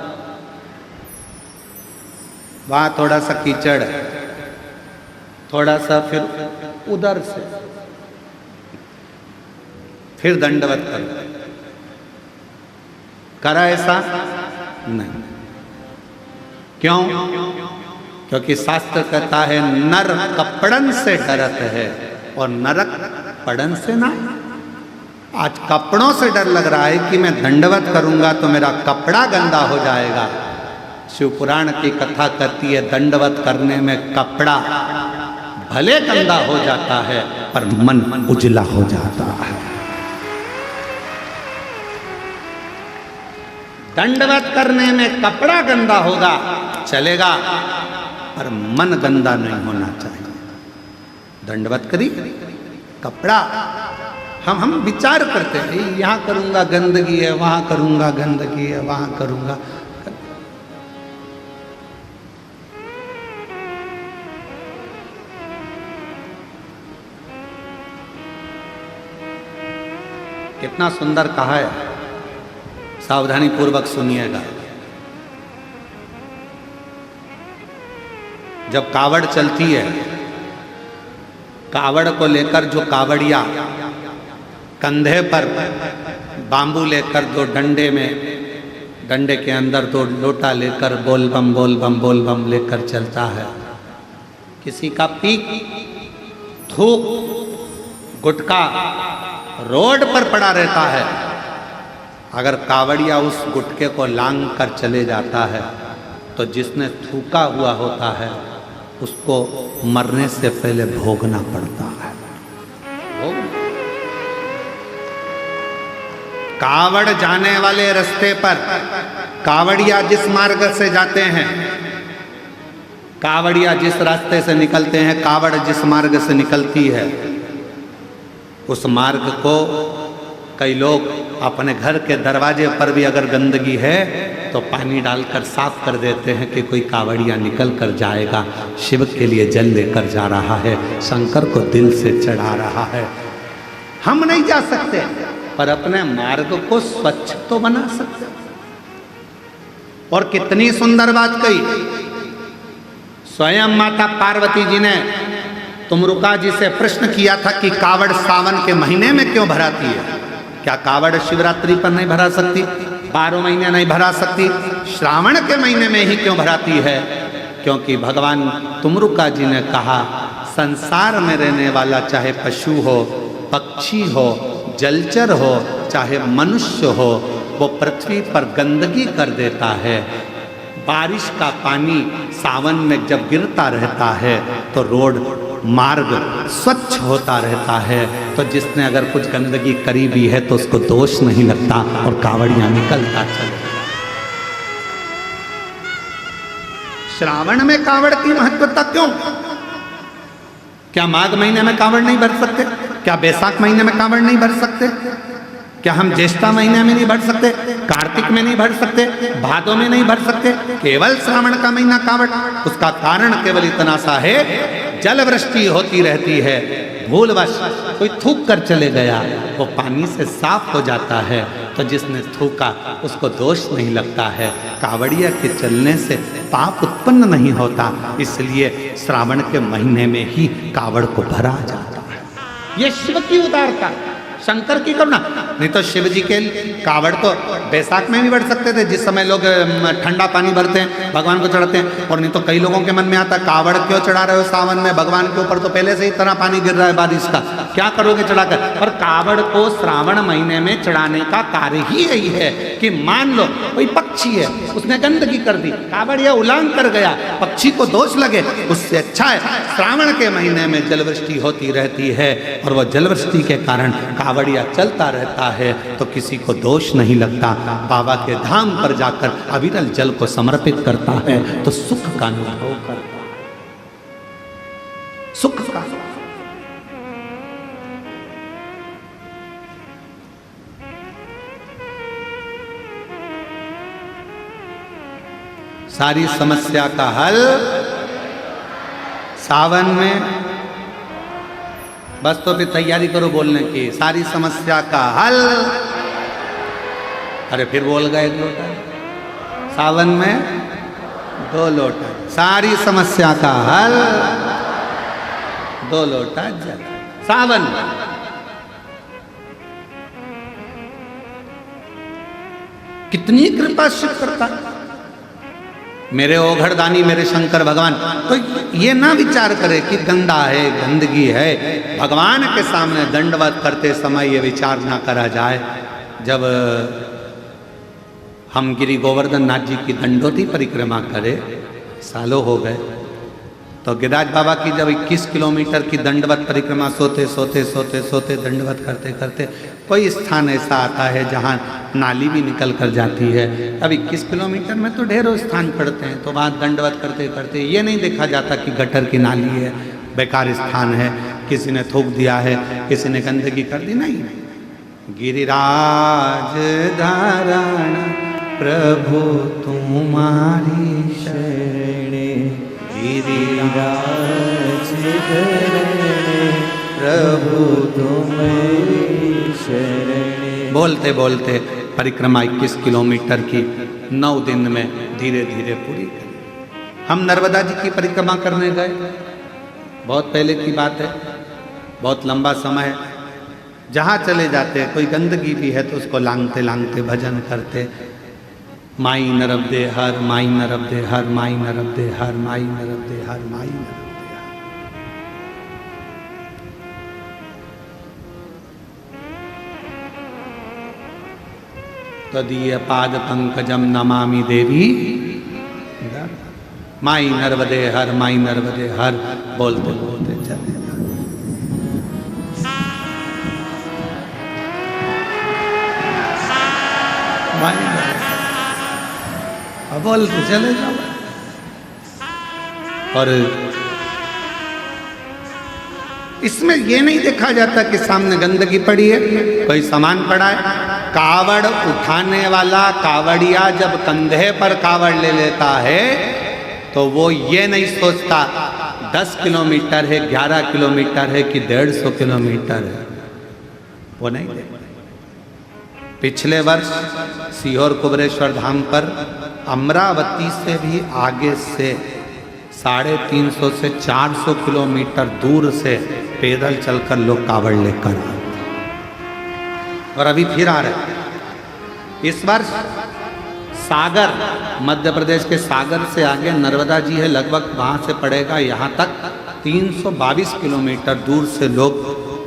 वहाँ थोड़ा सा कीचड़ है, थोड़ा सा फिर उधर से फिर दंडवत करो। करा ऐसा नहीं, क्यों? क्योंकि शास्त्र कहता है नर कपड़न से डरत है और नरक पड़न से ना। आज कपड़ों से डर लग रहा है कि मैं दंडवत करूंगा तो मेरा कपड़ा गंदा हो जाएगा। शिव पुराण की कथा कहती है दंडवत करने में कपड़ा भले गंदा हो जाता है पर मन उजला हो जाता है। दंडवत करने में कपड़ा गंदा होगा चलेगा, पर मन गंदा नहीं होना चाहिए। दंडवत करी कपड़ा, हम विचार करते हैं यहाँ करूँगा गंदगी है, वहाँ करूँगा गंदगी है, वहाँ करूँगा। कितना सुंदर कहा है, सावधानी पूर्वक सुनिएगा। जब कावड़ चलती है, कावड़ को लेकर जो कावड़िया कंधे पर बांबू लेकर दो डंडे में, डंडे के अंदर दो लोटा लेकर बोल बम लेकर चलता है। किसी का पीक, थूक, गुटका रोड पर पड़ा रहता है। अगर कावड़िया उस गुटके को लांग कर चले जाता है तो जिसने थूका हुआ होता है उसको मरने से पहले भोगना पड़ता है। कावड़ जाने वाले रास्ते पर कावड़िया जिस मार्ग से जाते हैं, कावड़िया जिस रास्ते से निकलते हैं, कावड़ जिस मार्ग से निकलती है, उस मार्ग को कई लोग अपने घर के दरवाजे पर भी अगर गंदगी है तो पानी डालकर साफ कर देते हैं कि कोई कावड़िया निकल कर जाएगा, शिव के लिए जल लेकर जा रहा है, शंकर को दिल से चढ़ा रहा है। हम नहीं जा सकते पर अपने मार्ग को स्वच्छ तो बना सकते। और कितनी सुंदर बात कही स्वयं माता पार्वती जी ने तुमरुका जी से प्रश्न किया था कि कावड़ सावन के महीने में क्यों भराती है? क्या कावड़ शिवरात्रि पर नहीं भरा सकती, 12 महीने नहीं भरा सकती, श्रावण के महीने में ही क्यों भराती है? क्योंकि भगवान तुमरुका जी ने कहा संसार में रहने वाला चाहे पशु हो, पक्षी हो, जलचर हो, चाहे मनुष्य हो, वो पृथ्वी पर गंदगी कर देता है। बारिश का पानी सावन में जब गिरता रहता है तो रोड मार्ग स्वच्छ होता रहता है। तो जिसने अगर कुछ गंदगी करी भी है तो उसको दोष नहीं लगता और कावड़ियां निकलता चले। श्रावण में कावड़ की महत्वता क्यों? क्या माघ महीने में कावड़ नहीं भर सकते? क्या बैसाख महीने में कावड़ नहीं भर सकते? क्या हम ज्येष्ठा महीने में नहीं भर सकते? कार्तिक में नहीं भर सकते? भादों में नहीं भर सकते? केवल श्रावण का महीना कावड़? उसका कारण केवल इतना सा है, जल वृष्टि होती रहती है, भूलवश कोई थूक कर चले गया, वो पानी से साफ हो जाता है, तो जिसने थूका उसको दोष नहीं लगता है। कावड़िया के चलने से पाप उत्पन्न नहीं होता, इसलिए श्रावण के महीने में ही कावड़ को भरा जाता है। ये शिव की उदारता, शंकर की करुणा। नहीं तो शिव जी के कावड़ तो बैसाख में भी बढ़ सकते थे, जिस समय लोग ठंडा पानी भरते हैं भगवान को चढ़ाते हैं। और नहीं तो कई लोगों के मन में आता कावड़ क्यों चढ़ा रहे हो सावन में, भगवान के ऊपर तो पहले से ही इतना पानी गिर रहा है बारिश का, क्या करोगे चढ़ाकर? पर कावड़ को श्रावण महीने में चढ़ाने का कार्य ही यही है कि मान लो कोई पक्षी है, उसने गंदगी कर दी, कावड़ यह उलांग कर गया, पक्षी को दोष लगे, उससे अच्छा है श्रावण के महीने में जलवृष्टि होती रहती है और वह जलवृष्टि के कारण कावड़िया चलता रहता है, तो किसी को दोष नहीं लगता। बाबा के धाम पर जाकर अविरल जल को समर्पित करता है तो सुख का अनुभव करता है, सुख का। सारी समस्या का हल सावन में। बस तो फिर तैयारी करो बोलने की, सारी समस्या का हल। अरे फिर बोल गए 1 लोटा, सावन में 2 लोटा, सारी समस्या का हल 2 लोटा जल सावन। कितनी कृपा शिव करता, मेरे ओघड़दानी मेरे शंकर भगवान। तो ये ना विचार करे कि गंदा है, गंदगी है, भगवान के सामने दंडवत करते समय ये विचार ना करा जाए। जब हम गिरि गोवर्धन नाथ जी की दंडोती परिक्रमा करे, सालों हो गए, तो गिरिराज बाबा की जब 21 किलोमीटर की दंडवत परिक्रमा सोते सोते दंडवत करते करते कोई स्थान ऐसा आता है जहाँ नाली भी निकल कर जाती है। अब 21 किलोमीटर में तो ढेरों स्थान पड़ते हैं, तो वहाँ दंडवत करते करते ये नहीं देखा जाता कि गटर की नाली है, बेकार स्थान है, किसी ने थूक दिया है, किसी ने गंदगी कर दी। नहीं, गिरिराज धारण प्रभु तुम्हारी शरणे, गिरिराज धरण प्रभु तुम्हारी शरणे। बोलते बोलते परिक्रमा 21 किलोमीटर की 9 दिन में धीरे धीरे पूरी करी। हम नर्मदा जी की परिक्रमा करने गए, बहुत पहले की बात है, बहुत लंबा समय है। जहाँ चले जाते कोई गंदगी भी है तो उसको लांगते लांगते भजन करते, माई नरब दे हर, माई नरब दे हर, माई नरब दे हर, माई नरब दे हर, माई नरब दे हर। तदीय पाद पंकजम नमामि देवी, माई नर्मदे हर, माई नर्मदे हर बोलते बोलते चले बोलते चले जाओ। और इसमें यह नहीं देखा जाता कि सामने गंदगी पड़ी है, कोई सामान पड़ा है। कावड़ उठाने वाला कावड़िया जब कंधे पर कावड़ ले लेता है तो वो ये नहीं सोचता 10 किलोमीटर है, 11 किलोमीटर है कि 150 किलोमीटर है, वो नहीं देखता। पिछले वर्ष सीहोर कुबरेश्वर धाम पर अमरावती से भी आगे से 350 से 400 किलोमीटर दूर से पैदल चलकर लोग कावड़ लेकर आए और अभी फिर आ रहे। इस वर्ष सागर, मध्य प्रदेश के सागर से आगे नर्मदा जी है, लगभग वहाँ से पड़ेगा यहाँ तक 322 किलोमीटर दूर से लोग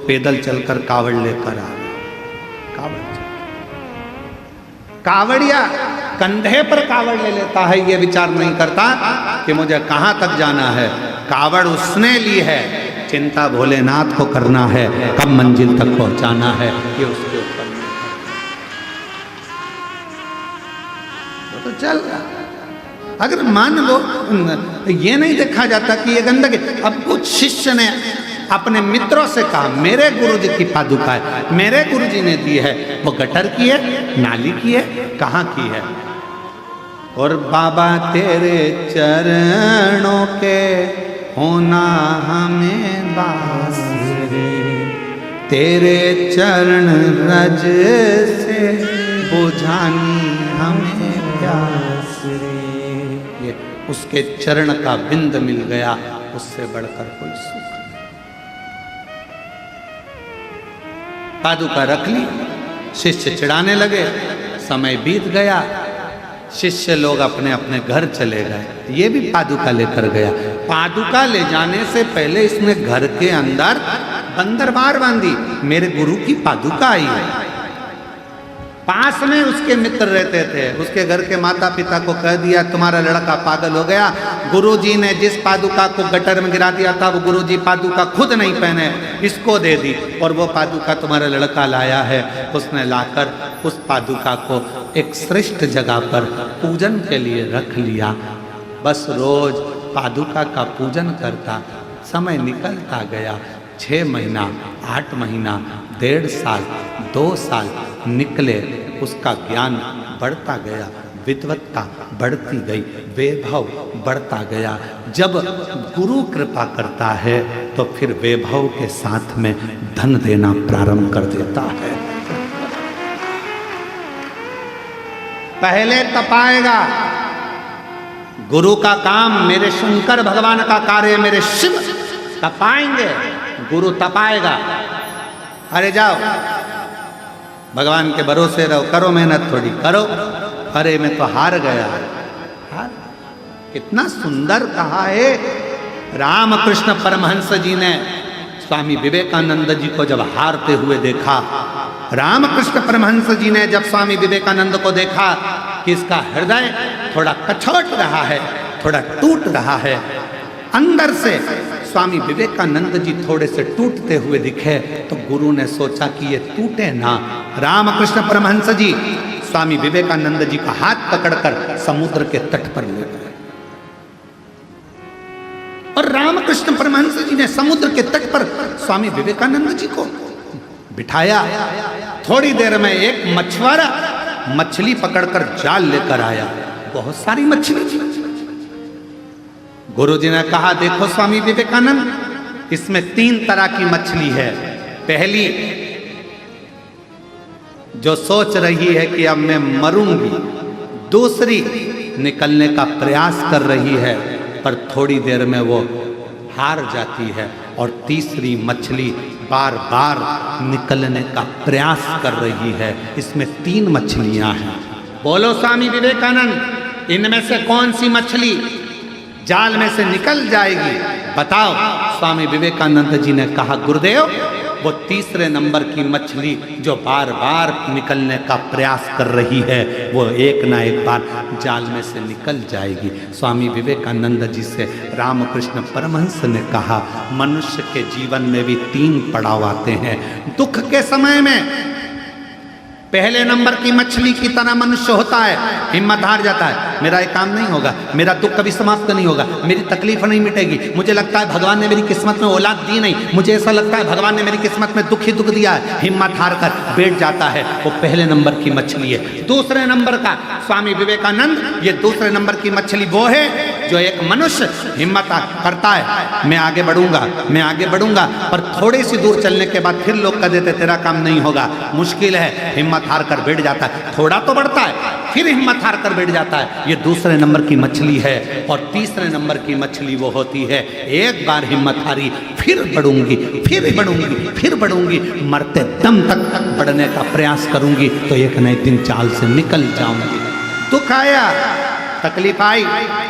पैदल चलकर कावड़ लेकर आ रहे। कावड़िया कंधे पर कावड़ ले लेता है, ये विचार नहीं करता कि मुझे कहाँ तक जाना है। कावड़ उसने ली है, चिंता भोलेनाथ को करना है, कब मंजिल तक पहुंचाना है ये उसके ऊपर। तो चल, अगर मान लो ये नहीं देखा जाता कि ये गंदगी। अब कुछ शिष्य ने अपने मित्रों से कहा मेरे गुरुजी की पादुका है, मेरे गुरुजी ने दी है, वो गटर की है, नाली की है, कहाँ की है? और बाबा तेरे चरणों के होना हमें बास रे, तेरे चरण रज से बुझानी हमें प्यास रे। ये उसके चरण का बिंद मिल गया, उससे बढ़कर कोई सुख। पादुका रख ली, शिष्य चिढ़ाने लगे, समय बीत गया, शिष्य लोग अपने अपने घर चले गए। ये भी पादुका लेकर गया। पादुका ले जाने से पहले इसने घर के अंदर बंदरबार बांधी, मेरे गुरु की पादुका आई है। पास में उसके मित्र रहते थे, उसके घर के माता पिता को कह दिया तुम्हारा लड़का पागल हो गया। गुरुजी ने जिस पादुका को गटर में गिरा दिया था वो गुरुजी पादुका खुद नहीं पहने, इसको दे दी, और वो पादुका तुम्हारा लड़का लाया है। उसने लाकर उस पादुका को एक श्रेष्ठ जगह पर पूजन के लिए रख लिया। बस रोज पादुका का पूजन करता, समय निकलता गया। 6 महीना, 8 महीना, 1.5 साल, 2 साल निकले, उसका ज्ञान बढ़ता गया, विद्वत्ता बढ़ती गई, वैभव बढ़ता गया। जब गुरु कृपा करता है तो फिर वैभव के साथ में धन देना प्रारंभ कर देता है। पहले तपाएगा, गुरु का काम, मेरे शंकर भगवान का कार्य, मेरे शिव तपाएंगे, गुरु तपाएगा। अरे जाओ भगवान के भरोसे रहो, करो मेहनत थोड़ी करो। अरे मैं तो हार गया। हार, कितना सुंदर कहा है। रामकृष्ण परमहंस जी ने स्वामी विवेकानंद जी को जब हारते हुए देखा, रामकृष्ण परमहंस जी ने जब स्वामी विवेकानंद को देखा कि इसका हृदय थोड़ा कछोट रहा है, थोड़ा टूट रहा है, अंदर से स्वामी विवेकानंद जी थोड़े से टूटते हुए दिखे तो गुरु ने सोचा कि ये टूटे ना। रामकृष्ण परमहंस जी स्वामी विवेकानंद जी का हाथ पकड़कर समुद्र के तट पर ले गए और रामकृष्ण परमहंस जी ने समुद्र के तट पर स्वामी विवेकानंद जी को बिठाया। थोड़ी देर में एक मछुआरा मछली पकड़कर जाल लेकर आया, बहुत सारी मछली थी। गुरुजी ने कहा, देखो स्वामी विवेकानंद, इसमें 3 तरह की मछली है। पहली जो सोच रही है कि अब मैं मरूंगी, दूसरी निकलने का प्रयास कर रही है पर थोड़ी देर में वो हार जाती है, और तीसरी मछली बार बार निकलने का प्रयास कर रही है। इसमें 3 मछलियां हैं। बोलो स्वामी विवेकानंद, इनमें से कौन सी मछली जाल में से निकल जाएगी, बताओ। स्वामी विवेकानंद जी ने कहा, गुरुदेव, वो तीसरे नंबर की मछली जो बार बार निकलने का प्रयास कर रही है वो एक ना एक बार जाल में से निकल जाएगी। स्वामी विवेकानंद जी से रामकृष्ण परमहंस ने कहा, मनुष्य के जीवन में भी 3 पड़ाव आते हैं। दुख के समय में पहले नंबर की मछली की तरह मनुष्य होता है, हिम्मत हार जाता है, मेरा ये काम नहीं होगा, मेरा दुख कभी समाप्त नहीं होगा, मेरी तकलीफ नहीं मिटेगी, मुझे लगता है भगवान ने मेरी किस्मत में औलाद दी नहीं, मुझे ऐसा लगता है भगवान ने मेरी किस्मत में दुख ही दुख दिया है। हिम्मत हार कर बैठ जाता है, वो पहले नंबर की मछली है। दूसरे नंबर का स्वामी विवेकानंद, ये दूसरे नंबर की मछली वो है जो एक मनुष्य हिम्मत करता है, मैं आगे बढ़ूंगा, मैं आगे बढ़ूंगा, पर थोड़ी सी दूर चलने के बाद फिर लोग कह देते तेरा काम नहीं होगा, मुश्किल है, हिम्मत हार कर बैठ जाता है। थोड़ा तो बढ़ता है, फिर हिम्मत हार कर बैठ जाता है। ये दूसरे नंबर की मछली है। और तीसरे नंबर की मछली वो होती है, एक बार हिम्मत हारी, फिर बढ़ूंगी, फिर बढ़ूंगी, फिर बढ़ूंगी, मरते दम तक बढ़ने का प्रयास करूंगी तो एक नए दिन चाल से निकल जाऊंगी। दुख आया, तकलीफ आई,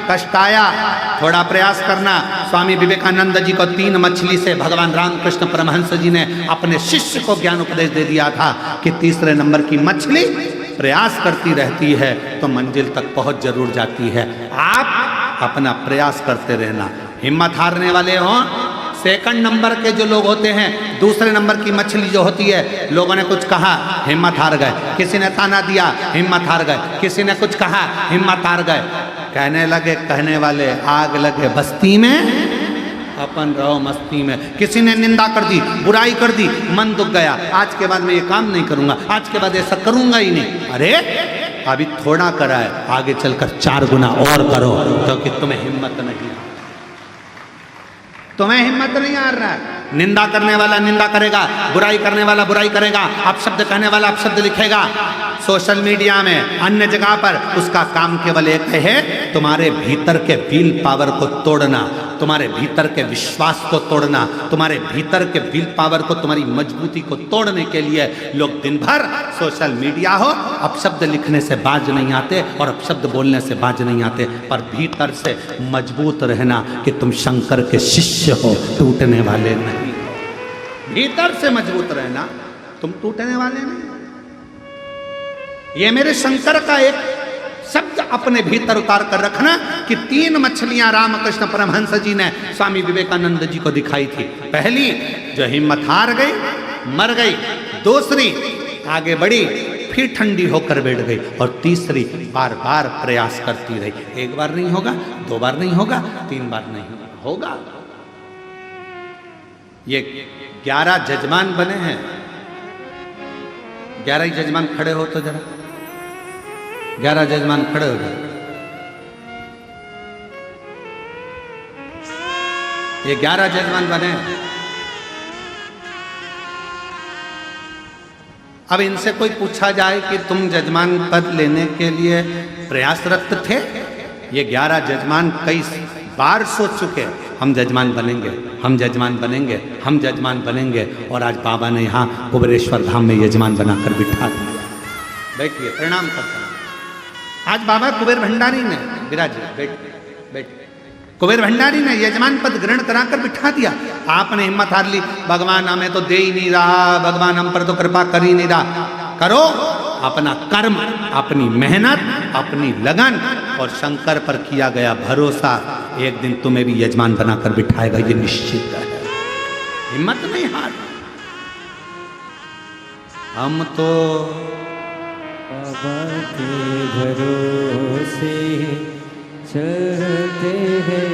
कष्ट आया, थोड़ा प्रयास करना। स्वामी विवेकानंद जी को 3 मछली से भगवान रामकृष्ण परमहंस जी ने अपने शिष्य को ज्ञान उपदेश दे दिया था कि तीसरे नंबर की मछली प्रयास करती रहती है तो मंजिल तक पहुंच जरूर जाती है। आप अपना प्रयास करते रहना। हिम्मत हारने वाले हों, सेकंड नंबर के जो लोग होते हैं, दूसरे नंबर की मछली जो होती है, लोगों ने कुछ कहा, हिम्मत हार गए, किसी ने ताना दिया, हिम्मत हार गए, किसी ने कुछ कहा, हिम्मत हार गए। कहने लगे कहने वाले, आग लगे बस्ती में, अपन रहो मस्ती में। किसी ने निंदा कर दी, बुराई कर दी, मन दुख गया, आज के बाद मैं ये काम नहीं करूंगा, आज के बाद ऐसा करूंगा ही नहीं। अरे अभी थोड़ा करा है, आगे चलकर 4 गुना और करो, क्योंकि तुम्हें हिम्मत नहीं, तुम्हें हिम्मत नहीं आ रहा है। निंदा करने वाला निंदा करेगा, बुराई करने वाला बुराई करेगा, अपशब्द कहने वाला अपशब्द लिखेगा सोशल मीडिया में, अन्य जगह पर। उसका काम केवल एक है, तुम्हारे भीतर के विल पावर को तोड़ना, तुम्हारे भीतर के विश्वास को तोड़ना, तुम्हारे भीतर के विल पावर को, तुम्हारी मजबूती को तोड़ने के लिए लोग दिन भर सोशल मीडिया हो, अपशब्द लिखने से बाज नहीं आते और अपशब्द बोलने से बाज नहीं आते, पर भीतर से मजबूत रहना कि तुम शंकर के शिष्य हो, टूटने वाले नहीं। भीतर से मजबूत रहना, तुम टूटने वाले नहीं। ये मेरे शंकर का एक शब्द अपने भीतर उतार कर रखना कि 3 मछलियां रामकृष्ण परमहंस जी ने स्वामी विवेकानंद जी को दिखाई थी। पहली जो हिम्मत हार गई, मर गई, दूसरी आगे बढ़ी, फिर ठंडी होकर बैठ गई, और तीसरी बार बार प्रयास करती रही। 1 बार नहीं होगा, 2 बार नहीं होगा, 3 बार नहीं होगा। ये 11 जजमान बने हैं। 11 ही जजमान खड़े हो तो जरा, 11 जजमान खड़े हो जाए। ये 11 जजमान बने। अब इनसे कोई पूछा जाए कि तुम जजमान पद लेने के लिए प्रयासरत थे? ये 11 जजमान कई बार सोच चुके, हम जजमान बनेंगे, हम जजमान बनेंगे, हम जजमान बनेंगे, और आज बाबा ने यहाँ कुबेरेश्वर धाम में यजमान बनाकर बिठा दिया। बैठिए, प्रणाम करता हूँ। आज बाबा कुबेर भंडारी ने, विराजिए, बैठ, कुबेर भंडारी ने यजमान पद ग्रहण कराकर बिठा दिया। आपने हिम्मत हार ली, भगवान हमें तो दे ही नहीं रहा, भगवान हम पर तो कृपा कर ही नहीं रहा। करो अपना कर्म, अपनी मेहनत, अपनी लगन और शंकर पर किया गया भरोसा, एक दिन तुम्हें भी यजमान बनाकर बिठाएगा, ये निश्चित है। हिम्मत नहीं हार। हम तो बाबा के भरोसे चलते हैं,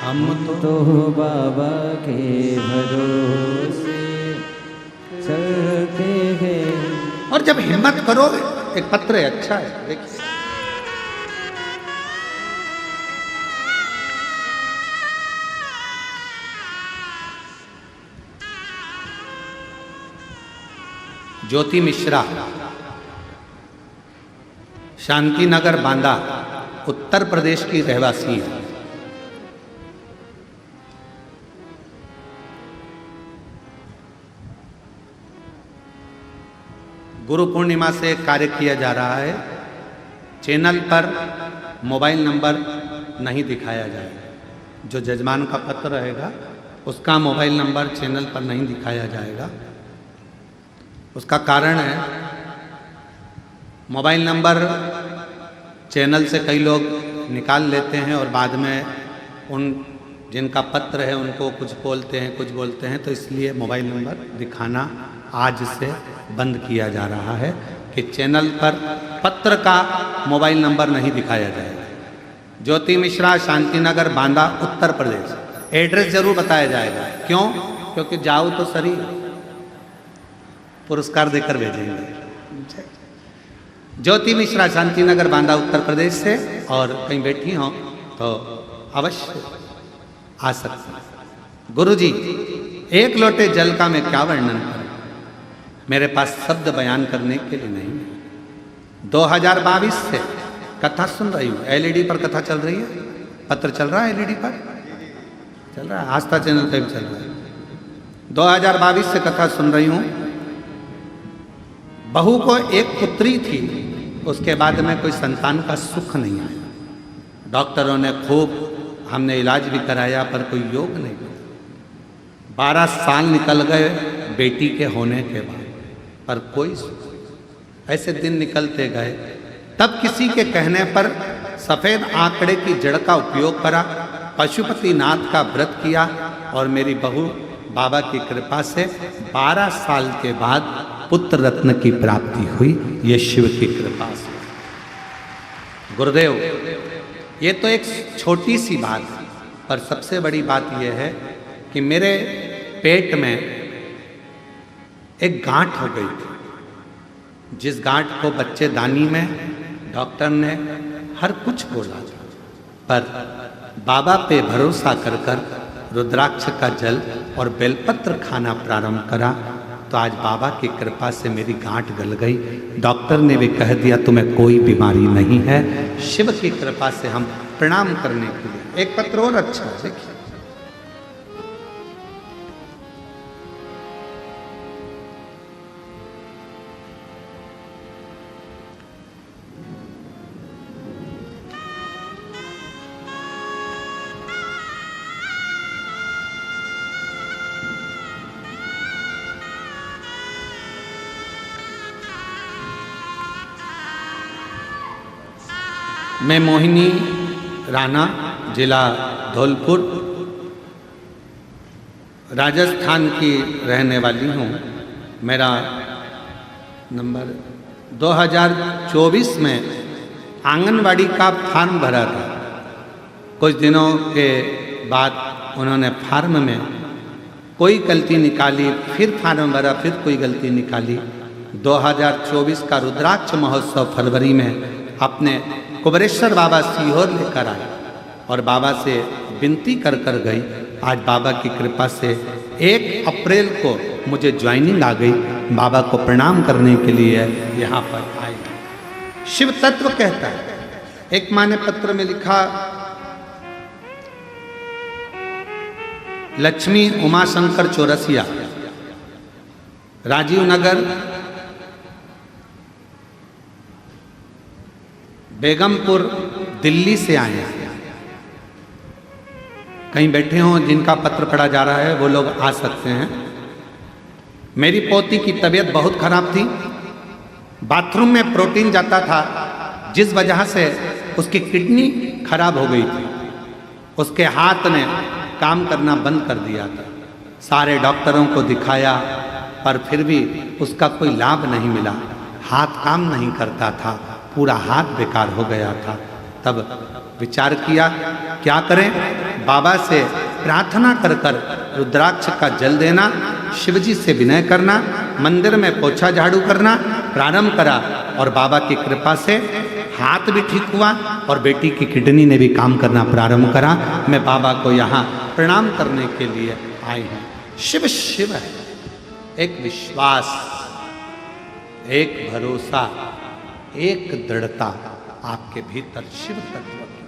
हम तो बाबा के भरोसे चलते हैं। और जब हिम्मत करोगे, एक पत्र है, अच्छा है, देखिए। ज्योति मिश्रा, शांति नगर बांदा, उत्तर प्रदेश की रहवासी है। गुरु पूर्णिमा से एक कार्य किया जा रहा है। चैनल पर मोबाइल नंबर नहीं दिखाया जाएगा। जो जजमान का पत्र रहेगा उसका मोबाइल नंबर चैनल पर नहीं दिखाया जाएगा। उसका कारण है, मोबाइल नंबर चैनल से कई लोग निकाल लेते हैं और बाद में उन जिनका पत्र है उनको कुछ बोलते हैं, तो इसलिए मोबाइल नंबर दिखाना आज से बंद किया जा रहा है कि चैनल पर पत्र का मोबाइल नंबर नहीं दिखाया जाएगा। ज्योति मिश्रा, शांति नगर बांदा, उत्तर प्रदेश। एड्रेस जरूर बताया जाएगा। क्यों? क्योंकि जाओ तो सही, पुरस्कार देकर भेजेंगे। ज्योति मिश्रा, शांति नगर बांदा, उत्तर प्रदेश से, और कहीं बैठी हो तो अवश्य आ सकते हैं। गुरुजी, एक लोटे जल का मैं क्या वर्णन करूं, मेरे पास शब्द बयान करने के लिए नहीं है। 2022 से कथा सुन रही हूँ। एलईडी पर कथा चल रही है, पत्र चल रहा है, एलईडी पर चल रहा है, आस्था चैनल पे भी चल रहा है। 2022 से कथा सुन रही हूँ। बहू को एक पुत्री थी, उसके बाद में कोई संतान का सुख नहीं आया। डॉक्टरों ने खूब, हमने इलाज भी कराया पर कोई योग नहीं। 12 साल निकल गए बेटी के होने के बाद, पर कोई ऐसे दिन निकलते गए। तब किसी के कहने पर सफ़ेद आंकड़े की जड़ का उपयोग करा, पशुपतिनाथ का व्रत किया और मेरी बहू बाबा की कृपा से 12 साल के बाद पुत्र रत्न की प्राप्ति हुई। ये शिव की कृपा से। गुरुदेव, ये तो एक छोटी सी बात है, पर सबसे बड़ी बात यह है कि मेरे पेट में एक गांठ हो गई थी, जिस गांठ को बच्चेदानी में डॉक्टर ने हर कुछ बोला था, पर बाबा पे भरोसा कर कर रुद्राक्ष का जल और बेलपत्र खाना प्रारंभ करा तो आज बाबा की कृपा से मेरी गांठ गल गई। डॉक्टर ने भी कह दिया तुम्हें कोई बीमारी नहीं है। शिव की कृपा से हम प्रणाम करने के लिए एक पत्र और अच्छा है, देखिए। मैं मोहिनी राणा, जिला धौलपुर, राजस्थान की रहने वाली हूँ। मेरा नंबर 2024 में आंगनवाड़ी का फॉर्म भरा था। कुछ दिनों के बाद उन्होंने फॉर्म में कोई गलती निकाली, फिर फॉर्म भरा, फिर कोई गलती निकाली। 2024 का रुद्राक्ष महोत्सव फरवरी में अपने कुबरेश्वर बाबा सीहोर लेकर आए और बाबा से विनती कर कर गई। आज बाबा की कृपा से 1 अप्रैल को मुझे ज्वाइनिंग आ गई। बाबा को प्रणाम करने के लिए यहाँ पर आए। शिव तत्व कहता है, एक माँ ने पत्र में लिखा, लक्ष्मी उमाशंकर चौरसिया, राजीव नगर, बेगमपुर, दिल्ली से आए हैं। कहीं बैठे हों जिनका पत्र पढ़ा जा रहा है वो लोग आ सकते हैं। मेरी पोती की तबीयत बहुत खराब थी। बाथरूम में प्रोटीन जाता था, जिस वजह से उसकी किडनी खराब हो गई थी। उसके हाथ ने काम करना बंद कर दिया था। सारे डॉक्टरों को दिखाया पर फिर भी उसका कोई लाभ नहीं मिला। हाथ काम नहीं करता था, पूरा हाथ बेकार हो गया था। तब विचार किया क्या करें, बाबा से प्रार्थना कर कर रुद्राक्ष का जल देना, शिवजी से विनय करना, मंदिर में पोछा झाड़ू करना प्रारंभ करा और बाबा की कृपा से हाथ भी ठीक हुआ और बेटी की किडनी ने भी काम करना प्रारंभ करा। मैं बाबा को यहाँ प्रणाम करने के लिए आई हूँ। शिव शिव है, एक विश्वास, एक भरोसा, एक दृढ़ता आपके भीतर शिव तत्व की।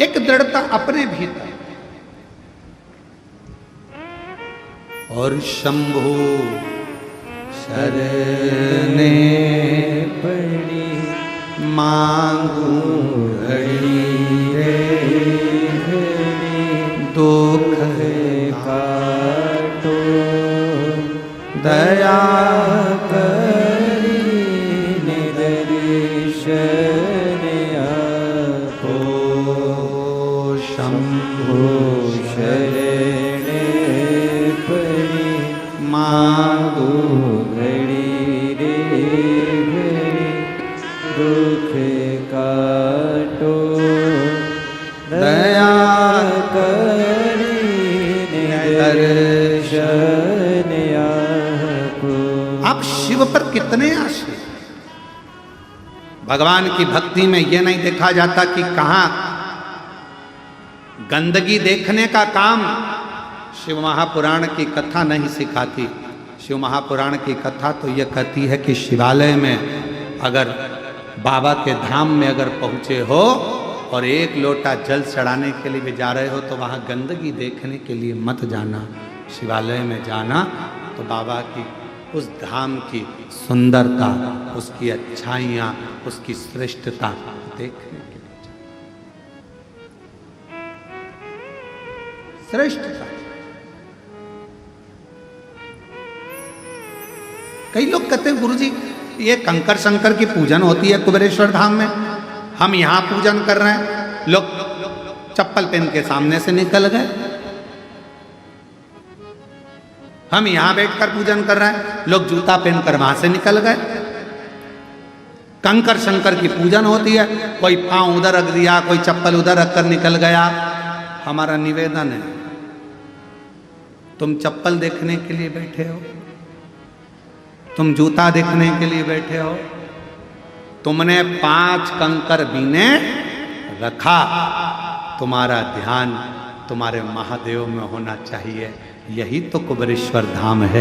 एक दृढ़ता अपने भीतर। और शंभु शरणे पड़ी मांगू घड़ी रे घड़ी दुख काटो दया करी निदर्शन आपो शंभु शरणे पड़ी मांगू घड़ी रे घड़ी दुख काटो दया करी दर्शन आपो। आप शिव पर कितने आश्रित। भगवान की भक्ति में यह नहीं देखा जाता कि कहां गंदगी देखने का काम शिव महापुराण की कथा नहीं सिखाती। शिव महापुराण की कथा तो यह कहती है कि शिवालय में अगर बाबा के धाम में अगर पहुँचे हो और एक लोटा जल चढ़ाने के लिए भी जा रहे हो तो वहाँ गंदगी देखने के लिए मत जाना। शिवालय में जाना तो बाबा की उस धाम की सुंदरता, उसकी अच्छाइयाँ, उसकी श्रेष्ठता देखने के लिए श्रेष्ठता। कई लोग कहते हैं गुरुजी ये कंकर शंकर की पूजन होती है कुबेरेश्वर धाम में, हम यहाँ पूजन कर रहे हैं, लोग चप्पल पहन के सामने से निकल गए, हम यहाँ बैठकर पूजन कर रहे हैं, लोग जूता पहनकर वहां से निकल गए। कंकर शंकर की पूजन होती है, कोई पांव उधर रख दिया, कोई चप्पल उधर रखकर निकल गया। हमारा निवेदन है, तुम चप्पल देखने के लिए बैठे हो, तुम जूता देखने के लिए बैठे हो, तुमने 5 कंकर बीने रखा, तुम्हारा ध्यान तुम्हारे महादेव में होना चाहिए। यही तो कुबेरेश्वर धाम है।